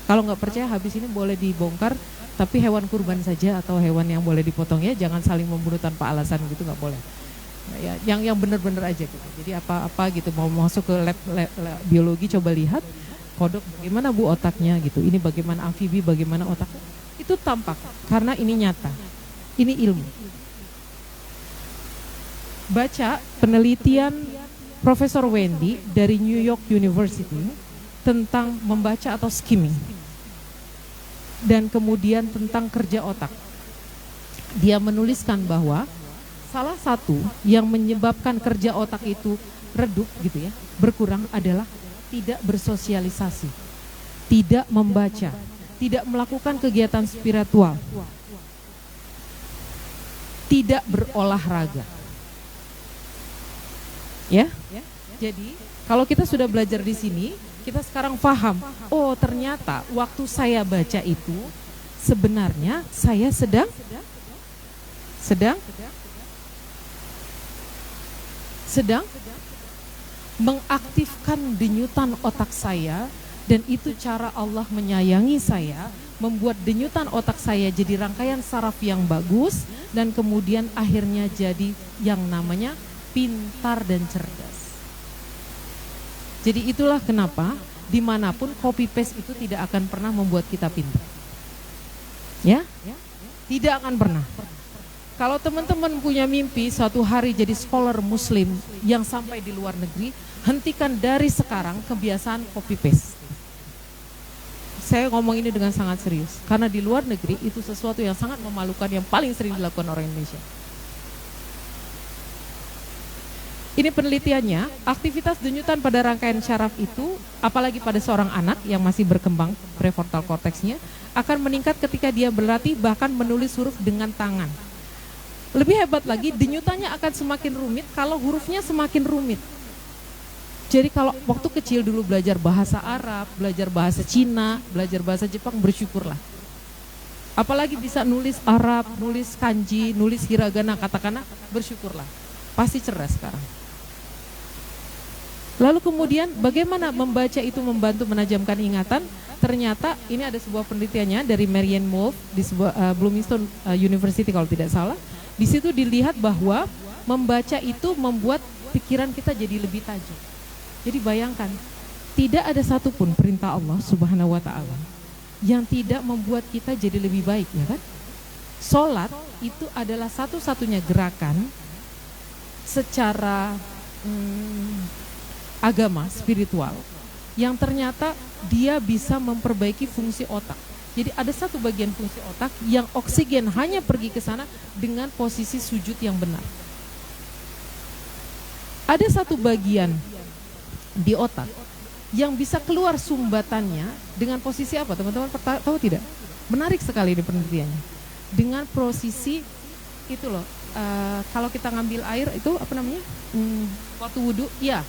Kalau nggak percaya, habis ini boleh dibongkar, tapi hewan kurban saja atau hewan yang boleh dipotong ya, jangan saling membunuh tanpa alasan gitu, nggak boleh. Ya, yang benar-benar aja gitu. Jadi apa gitu, mau masuk ke lab biologi, coba lihat kodok bagaimana Bu otaknya gitu. Ini bagaimana amfibi, bagaimana otaknya. Itu tampak karena ini nyata. Ini ilmu. Baca penelitian Profesor Wendy dari New York University tentang membaca atau skimming. Dan kemudian tentang kerja otak. Dia menuliskan bahwa salah satu yang menyebabkan kerja otak itu redup gitu ya, berkurang adalah tidak bersosialisasi, tidak membaca, tidak melakukan kegiatan spiritual, tidak berolahraga. Ya? Jadi, kalau kita sudah belajar di sini, kita sekarang paham, oh ternyata waktu saya baca itu sebenarnya saya sedang mengaktifkan denyutan otak saya, dan itu cara Allah menyayangi saya, membuat denyutan otak saya jadi rangkaian saraf yang bagus, dan kemudian akhirnya jadi yang namanya pintar dan cerdas. Jadi itulah kenapa dimanapun copy paste itu tidak akan pernah membuat kita pintar. Ya? Tidak akan pernah. Kalau teman-teman punya mimpi suatu hari jadi scholar muslim yang sampai di luar negeri, hentikan dari sekarang kebiasaan copy paste. Saya ngomong ini dengan sangat serius, karena di luar negeri itu sesuatu yang sangat memalukan yang paling sering dilakukan orang Indonesia. Ini penelitiannya, aktivitas denyutan pada rangkaian syaraf itu, apalagi pada seorang anak yang masih berkembang prefrontal cortexnya, akan meningkat ketika dia berlatih bahkan menulis huruf dengan tangan. Lebih hebat lagi, denyutannya akan semakin rumit kalau hurufnya semakin rumit. Jadi kalau waktu kecil dulu belajar bahasa Arab, belajar bahasa Cina, belajar bahasa Jepang, bersyukurlah. Apalagi bisa nulis Arab, nulis kanji, nulis hiragana, katakana, bersyukurlah. Pasti cerdas sekarang. Lalu kemudian bagaimana membaca itu membantu menajamkan ingatan? Ternyata ini ada sebuah penelitiannya dari Marianne Wolf di sebuah Bloomington University kalau tidak salah. Di situ dilihat bahwa membaca itu membuat pikiran kita jadi lebih tajam. Jadi bayangkan, tidak ada satupun perintah Allah Subhanahu wa Ta'ala yang tidak membuat kita jadi lebih baik, ya kan? Sholat itu adalah satu-satunya gerakan secara agama, spiritual, yang ternyata dia bisa memperbaiki fungsi otak. Jadi ada satu bagian fungsi otak yang oksigen hanya pergi ke sana dengan posisi sujud yang benar. Ada satu bagian di otak yang bisa keluar sumbatannya dengan posisi apa? Teman-teman tahu tidak? Menarik sekali di penelitiannya. Dengan posisi itu loh, kalau kita ngambil air itu apa namanya? Waktu wudhu, ya.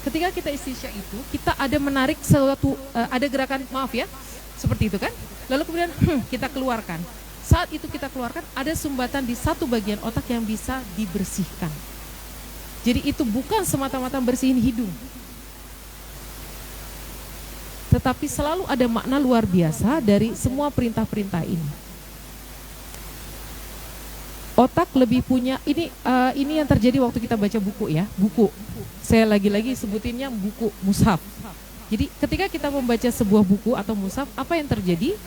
Ketika kita istisya itu, kita ada menarik suatu, ada gerakan, maaf ya, seperti itu kan. Lalu kemudian kita keluarkan. Saat itu kita keluarkan, ada sumbatan di satu bagian otak yang bisa dibersihkan. Jadi itu bukan semata-mata bersihin hidung, tetapi selalu ada makna luar biasa dari semua perintah-perintah ini. Otak lebih punya, ini yang terjadi waktu kita baca buku ya, buku. Saya lagi-lagi sebutinnya buku mushaf. Jadi ketika kita membaca sebuah buku atau mushaf, apa yang terjadi?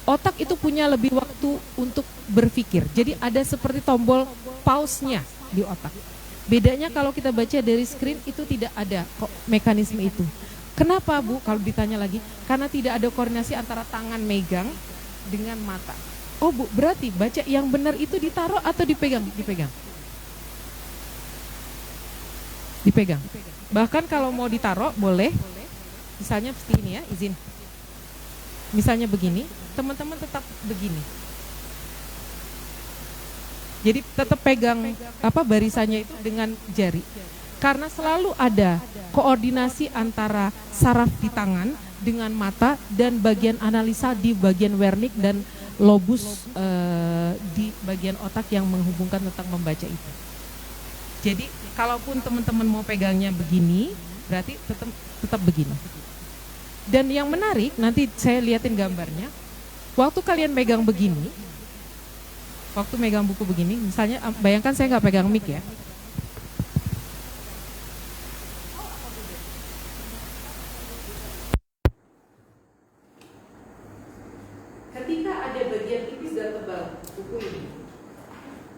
Otak itu punya lebih waktu untuk berpikir. Jadi ada seperti tombol pause-nya di otak. Bedanya kalau kita baca dari screen itu tidak ada kok mekanisme itu. Kenapa Bu? Kalau ditanya lagi, karena tidak ada koordinasi antara tangan megang dengan mata. Oh Bu, berarti baca yang benar itu ditaruh atau dipegang? Dipegang. Bahkan kalau mau ditaruh boleh, misalnya seperti ini ya, izin. Misalnya begini, teman-teman tetap begini. Jadi tetap pegang barisannya itu dengan jari. Karena selalu ada koordinasi antara saraf di tangan dengan mata dan bagian analisa di bagian wernik dan lobus di bagian otak yang menghubungkan tentang membaca itu. Jadi Kalaupun teman-teman mau pegangnya begini, berarti tetap begini. Dan yang menarik, nanti saya liatin gambarnya. Waktu kalian megang begini, waktu megang buku begini, misalnya bayangkan saya nggak pegang mic ya. Ketika ada bagian tipis dan tebal buku ini,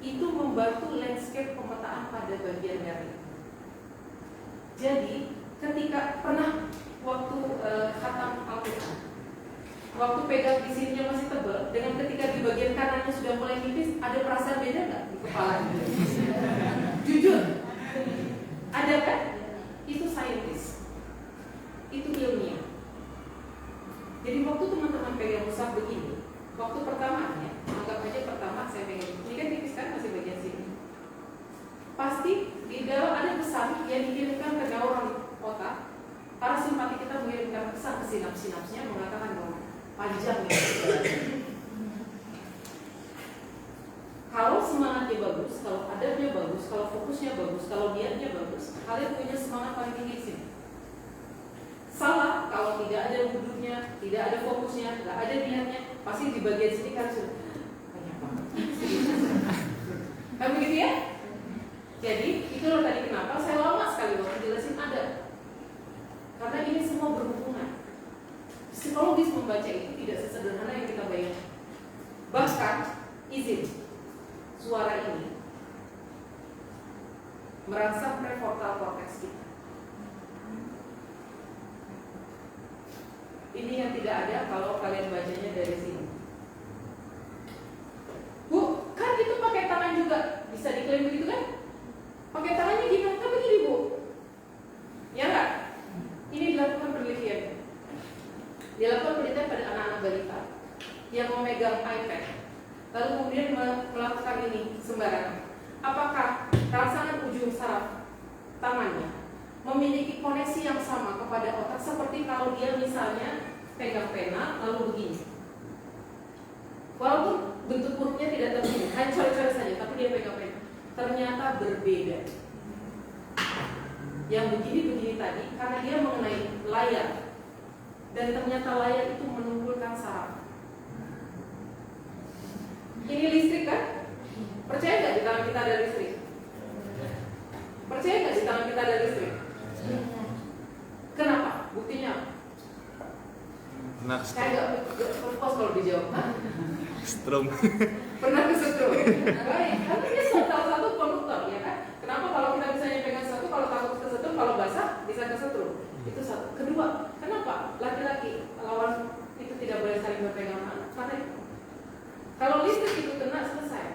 itu membantu landscape pemetaan pada bagian garis. Jadi ketika pernah waktu khatam Al-Quran, waktu pegang di sininya masih tebal, dengan ketika di bagian kanannya sudah mulai tipis, ada perasaan beda nggak di kepala? Jujur, ada kan? Itu saintis, itu ilmiah. Jadi waktu teman-teman pegang mushaf begini, waktu pertamanya, anggap aja pertama saya pegang ini kan tipis kan, masih bagian sini. Pasti di dalam ada pesan yang dikirimkan ke neuron otak. Para simpati kita mengirimkan pesan ke sinaps-sinapsnya mengatakan bahwa panjang ya. Kalau semangatnya bagus, kalau adabnya bagus, kalau fokusnya bagus, kalau niatnya bagus, kalian punya semangat paling tinggi di sini. Salah kalau tidak ada wudhunya, tidak ada fokusnya, tidak ada niatnya, pasti di bagian sini kan sudah banyak banget. Kan begitu ya? Jadi itulah tadi kenapa saya lama sekali waktu jelasin adab. Karena ini semua berhubungan. Psikologis membaca itu tidak sesederhana yang kita bayangkan. Bahkan izin suara ini merangsang prefrontal cortex kita. Ini yang tidak ada kalau kalian bacanya dari sini. Bu, kan itu pakai tangan juga. Bisa diklaim begitu kan? Pakai tangannya gimana? Kan begini bu. Ya enggak? Ini dilakukan penelitian. Dilakukan penelitian pada anak-anak balita yang memegang iPad, lalu kemudian melakukan ini sembarangan. Apakah rangsangan ujung saraf tangannya memiliki koneksi yang sama kepada otak seperti kalau dia misalnya pegang pena lalu begini? Walaupun bentuk hurufnya tidak terbukti, hanya coret-coret saja, tapi dia pegang pena. Ternyata berbeda. Yang begini-begini tadi karena dia mengenai layar, dan ternyata layar itu menunggulkan saraf. Ini listrik kan? Percaya nggak di tangan kita ada listrik? Percaya nggak di tangan kita ada listrik? Kenapa? Buktinya? Saya nggak purpose kalau dijawab. Strom. Pernah kesetrum? Baik, karena dia salah satu konduktor, ya kan? Kenapa kalau kita misalnya pegang satu, kalau takut kesetrum, kalau basah bisa kesetrum? Itu satu. Kedua, kenapa laki-laki lawan itu tidak boleh saling berpegangan? Karena itu. Kalau listrik itu kena, selesai.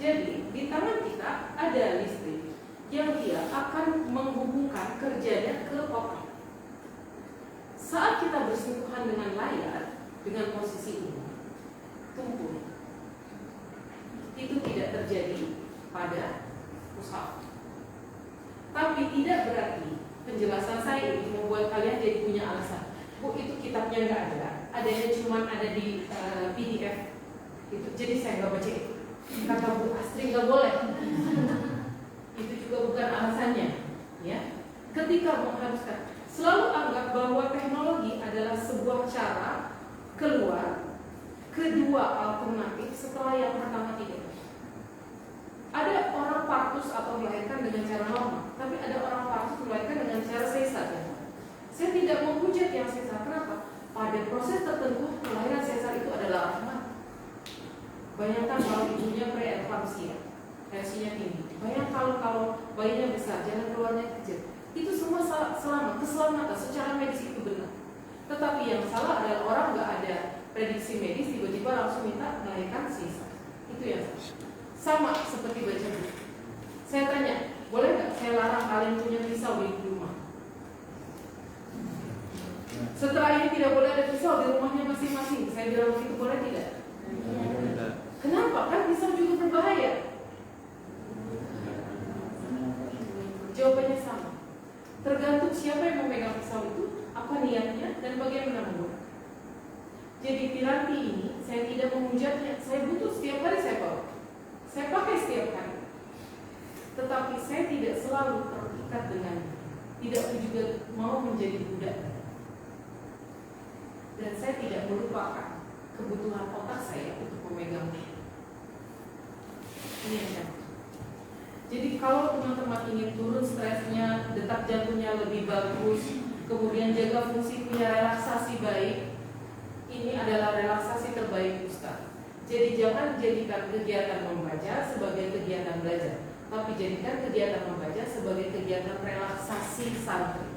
Jadi di tangan kita ada listrik yang dia akan menghubungkan kerjanya ke otak. Saat kita bersentuhan dengan layar, dengan posisi ini, tumpul. Itu tidak terjadi pada mushaf. Tapi tidak berarti penjelasan saya ini membuat kalian jadi punya alasan. Bu, itu kitabnya nggak ada, adanya cuma ada di PDF. Itu, jadi saya nggak baca itu. Kata Bu Astri nggak boleh. Itu juga bukan alasannya. Ya, ketika mengharuskan, selalu anggap bahwa teknologi adalah sebuah cara keluar, kedua alternatif setelah yang pertama tidak. Ada orang partus atau melahirkan dengan cara normal, tapi ada orang partus melahirkan dengan cara sesar. Saya tidak menghujat yang sesar. Kenapa? Pada proses tertentu kelahiran sesar itu adalah rahmat. Bayangkan kalau ibunya preeklamsia, tensinya tinggi. Bayangkan kalau bayinya besar, jalan keluarnya kecil. Itu semua selamat, keselamatan secara medis itu benar. Tetapi yang salah adalah orang nggak ada prediksi medis, tiba-tiba langsung minta melahirkan sesar. Itu yang salah. Sama seperti baca buku. Saya tanya, boleh nggak saya larang kalian punya pisau di rumah? Setelah ini tidak boleh ada pisau di rumahnya masing-masing. Saya bilang begitu, boleh tidak? Kenapa? Kan pisau juga berbahaya. Jawabannya sama. Tergantung siapa yang memegang pisau itu, apa niatnya, dan bagaimana menggunakan. Jadi piranti ini saya tidak menghujatnya. Saya butuh setiap hari saya bawa. Saya pakai setiap hari. Tetapi saya tidak selalu terikat dengannya. Tidak juga mau menjadi budak. Dan saya tidak melupakan kebutuhan otak saya untuk memegangnya. Ini yang saya. Jadi kalau teman-teman ingin turun stresnya, detak jantungnya lebih bagus, kemudian jaga fungsi punya relaksasi baik, ini adalah relaksasi terbaik Ustaz. Jadi jangan jadikan kegiatan membaca sebagai kegiatan belajar, tapi jadikan kegiatan membaca sebagai kegiatan relaksasi santri.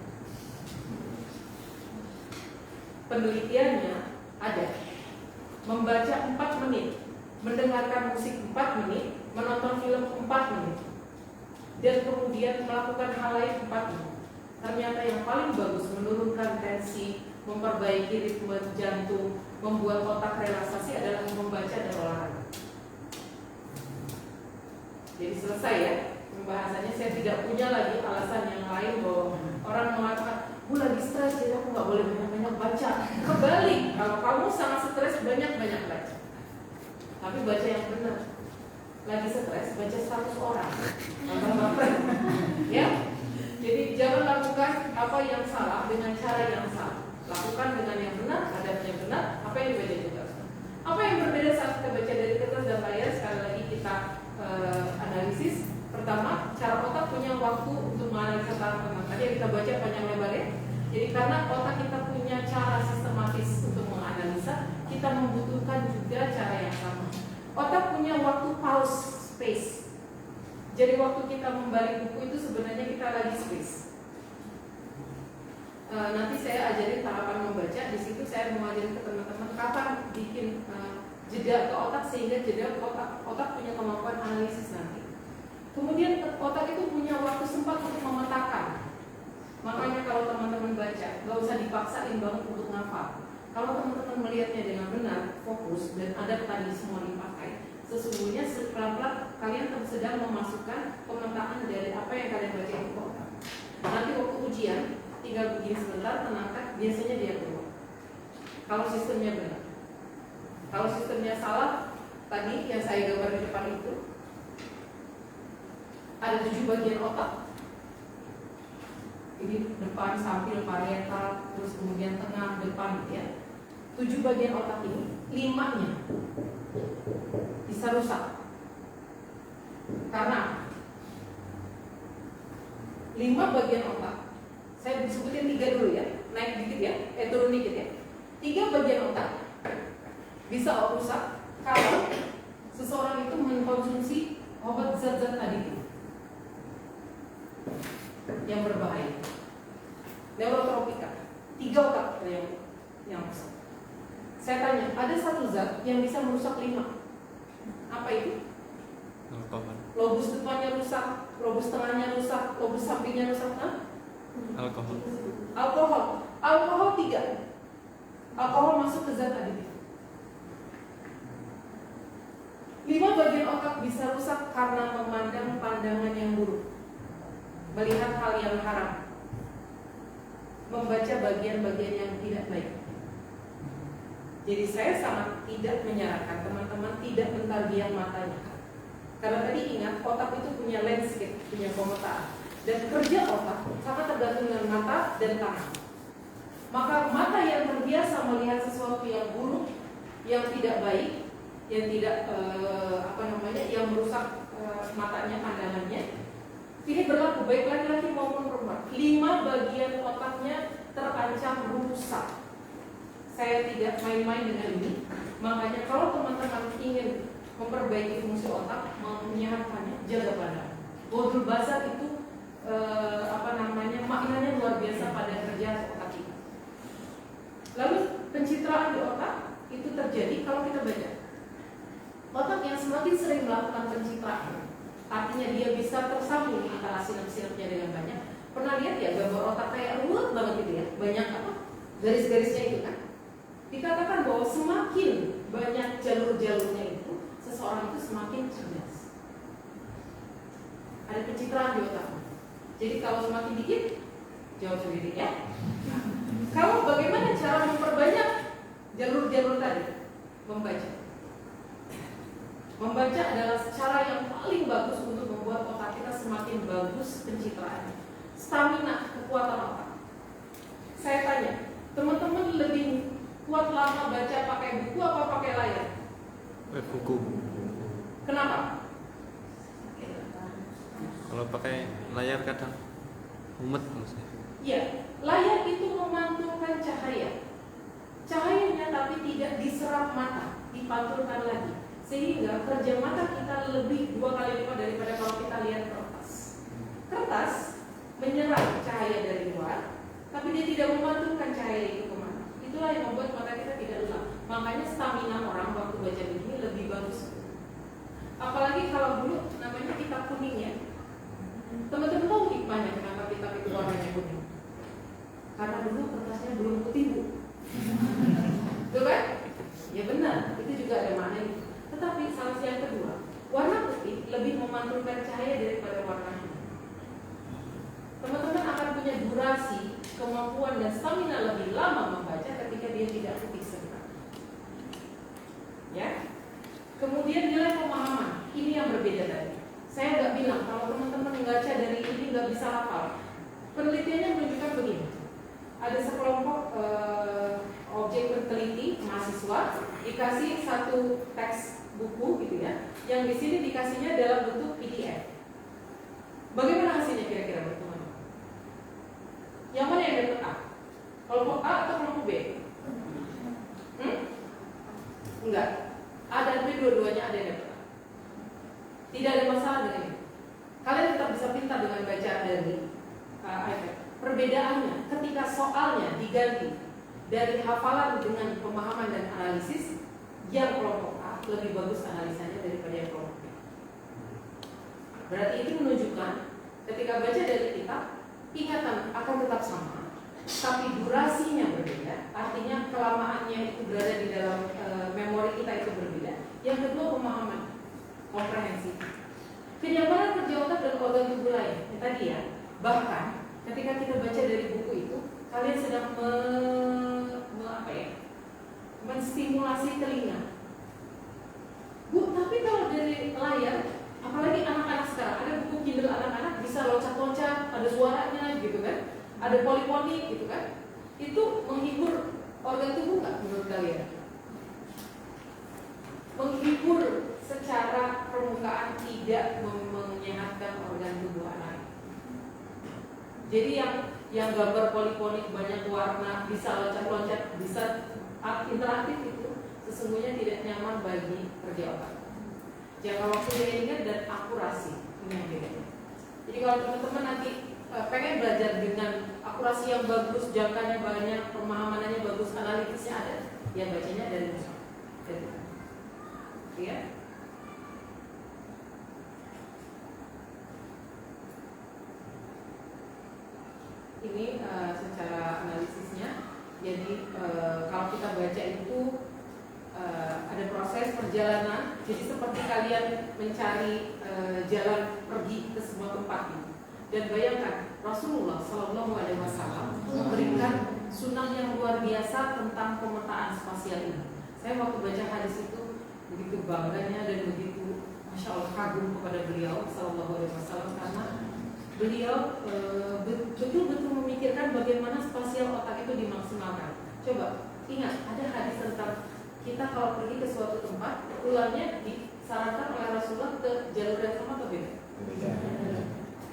Penelitiannya ada. Membaca 4 menit, mendengarkan musik 4 menit, menonton film 4 menit, dan kemudian melakukan hal lain 4 menit. Ternyata yang paling bagus menurunkan tensi, memperbaiki ritme jantung, membuat otak relaksasi adalah membaca dan olahraga. Jadi selesai ya pembahasannya. Saya tidak punya lagi alasan yang lain bahwa orang mengatakan, "Bu lagi stres, jadi aku nggak boleh banyak-banyak baca." Kebalik, kalau kamu sangat stres banyak-banyak baca. Tapi baca yang benar. Lagi stres baca 100 orang. Ya. Jadi jangan lakukan apa yang salah dengan cara yang salah. Lakukan dengan yang benar, adab yang benar. Apa yang dibaca juga. Apa yang berbeda saat kita baca dari kertas dan layar? Sekali lagi kita analisis. Pertama, cara otak punya waktu untuk menganalisa tanaman. Tadi yang kita baca panjang lebar ya. Jadi karena otak kita punya cara sistematis untuk menganalisa, kita membutuhkan juga cara yang sama. Otak punya waktu pause, space. Jadi waktu kita membalik buku itu sebenarnya kita lagi space. Nanti saya ajarin tahapan membaca. Di situ saya mau ajarin ke teman-teman kapan bikin jeda ke otak sehingga jeda ke otak punya kemampuan analisis nanti. Kemudian otak itu punya waktu sempat untuk memetakan. Makanya kalau teman-teman baca, gak usah dipaksain banget untuk ngafal. Kalau teman-teman melihatnya dengan benar, fokus dan adab tadi semua dipakai, sesungguhnya pelan-pelan kalian sedang memasukkan pemetaan dari apa yang kalian baca itu ke otak. Nanti waktu ujian, tinggal begini sebentar, tenangkan, biasanya dia keluar. Kalau sistemnya benar. Kalau sistemnya salah, tadi yang saya gambar di depan itu, ada 7 bagian otak. Ini depan, samping, parietal, terus kemudian tengah, depan, ya. 7 bagian otak ini, 5-nya bisa rusak. Karena 5 bagian otak, saya sebutin 3 dulu ya, naik dikit ya, turun dikit ya. 3 bagian otak bisa rusak kalau seseorang itu mengkonsumsi obat zat-zat aditif yang berbahaya. Neurotropika, 3 otak yang rusak. Saya tanya, ada satu zat yang bisa merusak 5. Apa itu? Alkohol. Lobus depannya rusak, lobus tengahnya rusak, lobus sampingnya rusak. Alkohol. Alkohol 3. Alkohol masuk ke zat aditif. 5 bagian otak bisa rusak karena memandang pandangan yang buruk, melihat hal yang haram, membaca bagian-bagian yang tidak baik. Jadi saya sangat tidak menyarankan teman-teman tidak mentarbiah matanya. Karena tadi ingat, otak itu punya landscape, punya pemetaan. Dan kerja otak sangat tergantung dengan mata dan tangan. Maka mata yang terbiasa melihat sesuatu yang buruk, yang tidak baik, yang tidak yang merusak matanya, pandangannya, ini berlaku baik laki-laki maupun perempuan. 5 bagian otaknya terancam rusak. Saya tidak main-main dengan ini. Makanya kalau teman-teman ingin memperbaiki fungsi otak, menyehatkannya, jaga pandangan. Bodul basar itu maknanya luar biasa pada kerja otak kita. Lalu pencitraan di otak itu terjadi kalau kita baca. Otak yang semakin sering melakukan pencitraan, artinya dia bisa tersambung antara sinap-sinapnya dengan banyak. Pernah lihat ya gambar otak kayak ruwet banget gitu ya, banyak garis-garisnya itu kan? Dikatakan bahwa semakin banyak jalur-jalurnya itu, seseorang itu semakin cerdas. Ada pencitraan di otak. Jadi kalau semakin dikit, jawab sendiri ya. Kalau bagaimana cara memperbanyak jalur-jalur tadi? Membaca. Membaca adalah cara paling bagus untuk membuat otak kita semakin bagus pencitraannya. Stamina, kekuatan otak. Saya tanya, teman-teman lebih kuat lama baca pakai buku apa pakai layar? Buku. Kenapa? Kalau pakai layar kadang mumet maksudnya. Ya, layar itu memantulkan cahaya. Cahayanya tapi tidak diserap mata, dipantulkan lagi. Sehingga kerja mata kita lebih 2 kali lipat daripada kalau kita lihat kertas. Kertas menyerap cahaya dari luar, tapi dia tidak memantulkan cahaya itu kemana. Itulah yang membuat mata kita tidak lelah. Makanya stamina orang waktu baca begini lebih bagus. Apalagi kalau dulu namanya kitab kuning ya. Teman-teman tahu hikmahnya kenapa kitab itu warnanya kuning? Karena dulu kertasnya belum putih, Bu. Betul kan? Ya benar, itu juga ada maknanya. Tetapi salah yang kedua, warna putih lebih memantulkan cahaya daripada warna hitam. Teman-teman akan punya durasi, kemampuan dan stamina lebih lama membaca ketika dia tidak putih sebentar. Ya. Kemudian nilai pemahaman, ini yang berbeda tadi. Saya nggak bilang kalau teman-teman membaca dari ini nggak bisa hafal. Penelitiannya menunjukkan begini. Ada sekelompok objek peneliti mahasiswa dikasih satu teks buku gitu ya, yang di sini dikasihnya dalam bentuk PDF. Bagaimana hasilnya kira-kira teman-teman? Yang mana yang dapat A? Kelompok A atau kelompok B? Enggak. A dan B dua-duanya ada yang dapat A. Tidak ada masalah dengan itu. Kalian tetap bisa pintar dengan baca dari iPad. Perbedaannya ketika soalnya diganti dari hafalan dengan pemahaman dan analisis, yang kelompok A lebih bagus analisanya daripada yang kelompok B. Berarti itu menunjukkan ketika baca dari kitab, ingatan akan tetap sama, tapi durasinya berbeda. Artinya kelamaannya itu berada di dalam memori kita itu berbeda. Yang kedua pemahaman, komprehensi, kenyamanan kerja otak dan organ tubuh lain. Ya, tadi ya, bahkan ketika kita baca dari buku itu, kalian sedang menstimulasi telinga. Bu, tapi kalau dari layar, apalagi anak-anak sekarang, ada buku Kindle anak-anak bisa loncat-loncat, ada suaranya gitu kan, ada poliponik gitu kan. Itu menghibur organ tubuh nggak menurut kalian? Menghibur secara permukaan, tidak menyehatkan organ tubuh anak. Jadi yang gambar poliponik banyak warna, bisa loncat-loncat, bisa interaktif itu sesungguhnya tidak nyaman bagi kerja otak. Jangka waktunya ingat dan akurasi ini yang bedanya. Jadi kalau teman-teman nanti pengen belajar dengan akurasi yang bagus, jangkanya banyak, pemahamannya bagus, analitisnya ada, ya bacanya dari mushaf. Ya. Ini secara analisisnya. Jadi kalau kita baca itu ada proses perjalanan. Jadi seperti kalian mencari jalan pergi ke sebuah tempat ini. Dan bayangkan Rasulullah SAW memberikan sunnah yang luar biasa tentang pemetaan spasial ini. Saya waktu baca hadis itu begitu bangganya dan begitu masya Allah kagum kepada beliau SAW karena beliau betul-betul memikirkan bagaimana spasial otak itu dimaksimalkan. Coba ingat, ada hadis tentang kita kalau pergi ke suatu tempat, pulangnya disarankan oleh Rasulullah ke jalur yang sama atau beda?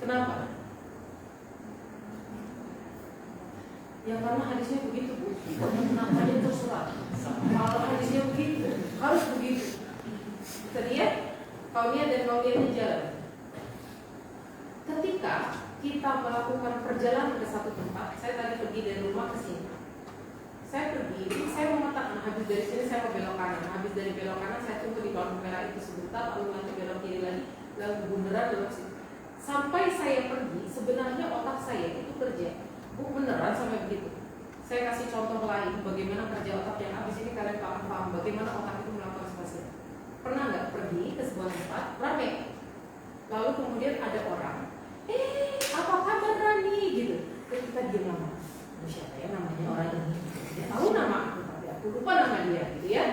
Kenapa? Ya karena hadisnya begitu, Bu. Namanya terserah. Kalau hadisnya begitu, harus begitu. Terlihat kaumnya dan kaumnya jalan. Ketika kita melakukan perjalanan ke satu tempat, saya tadi pergi dari rumah ke sini. Saya pergi, saya memetakan habis dari sini saya mau belok kanan. Habis dari belok kanan saya tunggu di lampu merah itu sebentar, lalu nanti belok kiri lagi, lalu bundaran belok sini. Sampai saya pergi, sebenarnya otak saya itu kerja. Bu, beneran sampai begitu. Saya kasih contoh lain bagaimana kerja otak yang habis ini kalian paham bagaimana otak itu melakukan spasial. Pernah nggak pergi ke sebuah tempat ramai, lalu kemudian ada orang, apa kabar Rani gitu. Terus kita diam lama. Siapa ya namanya orang ini? Dia tahu nama aku, tapi aku lupa nama dia, gitu ya.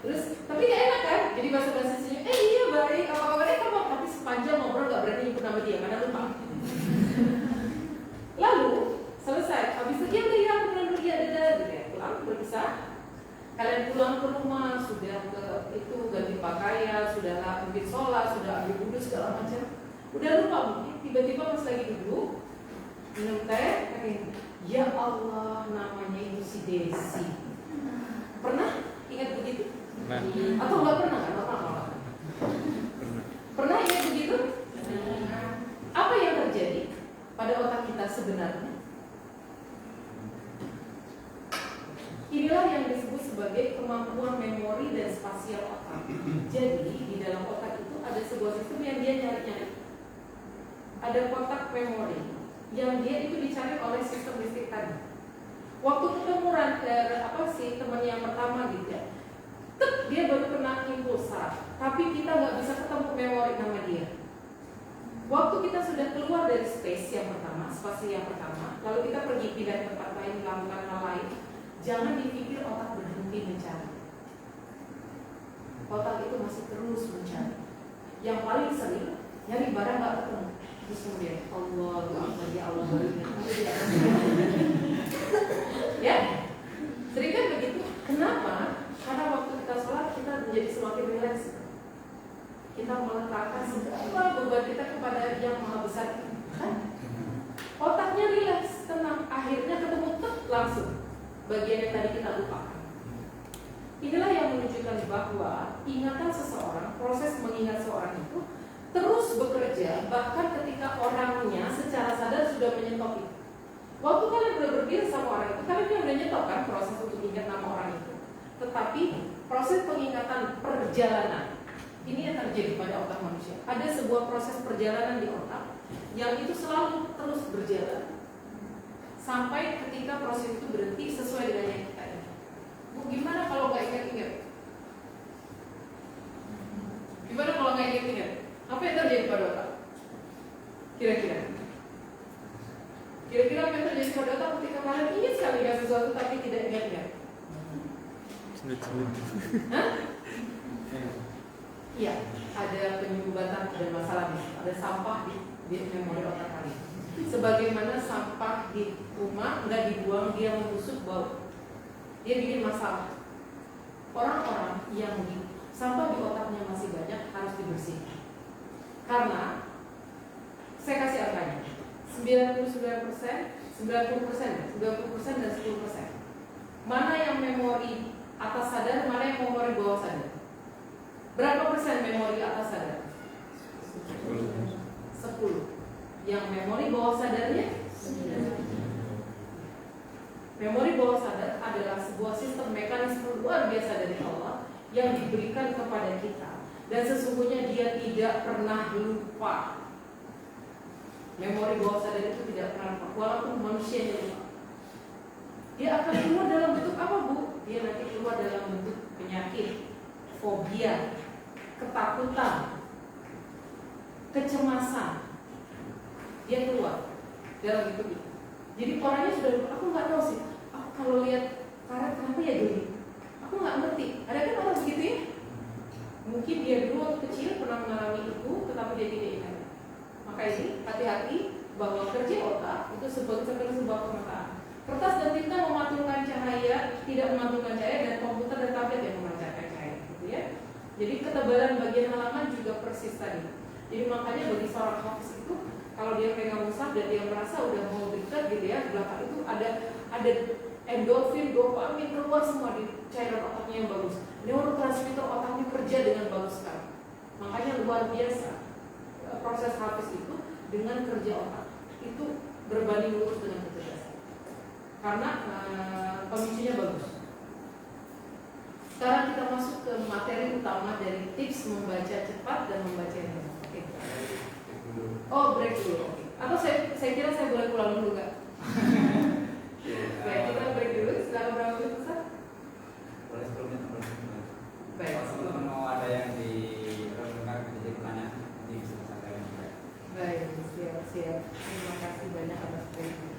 Terus, tapi gak enak kan? Jadi bahasa sini, iya baik, apa kabarnya kamu? Tapi sepanjang bisa. Kalian pulang ke rumah sudah ke itu ganti pakaian, sudah mungkin sholat, sudah ambil wudhu segala macam. Udah lupa mungkin tiba-tiba pas lagi duduk minum teh, ya Allah namanya itu si Desi. Pernah ingat begitu? Atau nggak pernah kan? Pernah ingat begitu? Apa yang terjadi pada otak kita sebenarnya? Inilah yang disebut sebagai kemampuan memori dan spasial otak. Jadi di dalam otak itu ada sebuah sistem yang dia nyari-nyari. Ada kotak memori yang dia itu dicari oleh sistem listrik tadi. Waktu ketemu teman yang pertama gitu ya, dia baru kena impulsa, tapi kita nggak bisa ketemu memori nama dia. Waktu kita sudah keluar dari space yang pertama, spasi yang pertama, lalu kita pergi pindah ke tempat lain, melakukan hal lain, jangan dipikir otak berhenti mencari. Otak itu masih terus mencari. Yang paling sering nyari barang nggak ketemu, terus kemudian Allah ya Allah baru ya, sering kan begitu. Kenapa? Karena waktu kita sholat kita menjadi semakin rileks. Kita meletakkan semua beban kita kepada yang maha besar. Kan? Otaknya rileks, tenang. Akhirnya ketemu langsung bagian yang tadi kita lupakan. Inilah yang menunjukkan bahwa ingatan seseorang, proses mengingat seorang itu terus bekerja bahkan ketika orangnya secara sadar sudah menyetop itu. Waktu kalian sudah berpikir sama orang itu, kalian sudah nyetop kan proses untuk ingat nama orang itu. Tetapi proses pengingatan perjalanan ini yang terjadi pada otak manusia. Ada sebuah proses perjalanan di otak yang itu selalu terus berjalan sampai ketika proses itu berhenti sesuai dengan yang kita ingat. Bu, gimana kalau nggak ingat-ingat? Gimana kalau nggak ingat-ingat? Apa yang terjadi pada otak? Kira-kira apa yang terjadi pada otak ketika kalian ingin sekali ingat sesuatu tapi tidak ingat-ingat? Hah? Iya, ada penyumbatan dan masalah nih. Ada sampah di memori otak kalian. Sebagaimana sampah di rumah nggak dibuang, dia membusuk bau, dia bikin masalah. Orang-orang yang sampah di otaknya masih banyak harus dibersihkan. Karena saya kasih angkanya 99%, 90% dan 10%. Mana yang memori atas sadar, mana yang memori bawah sadar? Berapa persen memori atas sadar? 10. Yang memori bawah sadarnya 9. Memori bawah sadar adalah sebuah sistem mekanisme luar biasa dari Allah yang diberikan kepada kita, dan sesungguhnya dia tidak pernah lupa. Memori bawah sadar itu tidak pernah lupa, walaupun manusia yang lupa. Dia akan keluar dalam bentuk apa, Bu? Dia nanti keluar dalam bentuk penyakit, fobia, ketakutan, kecemasan. Dia keluar dalam bentuk itu. Jadi orangnya sudah lupa. Aku nggak tahu sih. Aku kalau lihat karet kenapa ya gini? Aku nggak ngerti. Ada kan orang begitu ya? Mungkin dia dulu waktu kecil pernah mengalami itu, tetapi dia tidak ingat. Maka ini hati-hati bahwa kerja otak itu sebagai sebuah pemetaan. Kertas dan tinta memantulkan cahaya, tidak memantulkan cahaya, dan komputer dan tablet yang memancarkan cahaya, gitu ya. Jadi ketebalan bagian halaman juga persis tadi. Jadi makanya bagi seorang hafiz itu, kalau dia pegang mushaf dan dia merasa udah mau dekat gitu ya, di belakang itu ada endorfin, dopamin keluar semua di cairan otaknya yang bagus. Neurotransmitter otaknya kerja dengan bagus sekali. Makanya luar biasa proses hafiz itu dengan kerja otak itu berbanding lurus dengan kecerdasan. Karena pemicunya bagus. Sekarang kita masuk ke materi utama dari tips membaca cepat dan membaca yang benar. Oke. Oh, break dulu. Oke. Atau saya kira saya boleh pulang dulu nggak? Baik, kita break dulu. Silakan berapa menit, Ustaz? Boleh 10 menit. Baik. Kalau teman-teman mau ada yang direnungkan jadi pertanyaan, nanti bisa sampaikan juga. Baik, siap. Terima kasih banyak atas perhatiannya.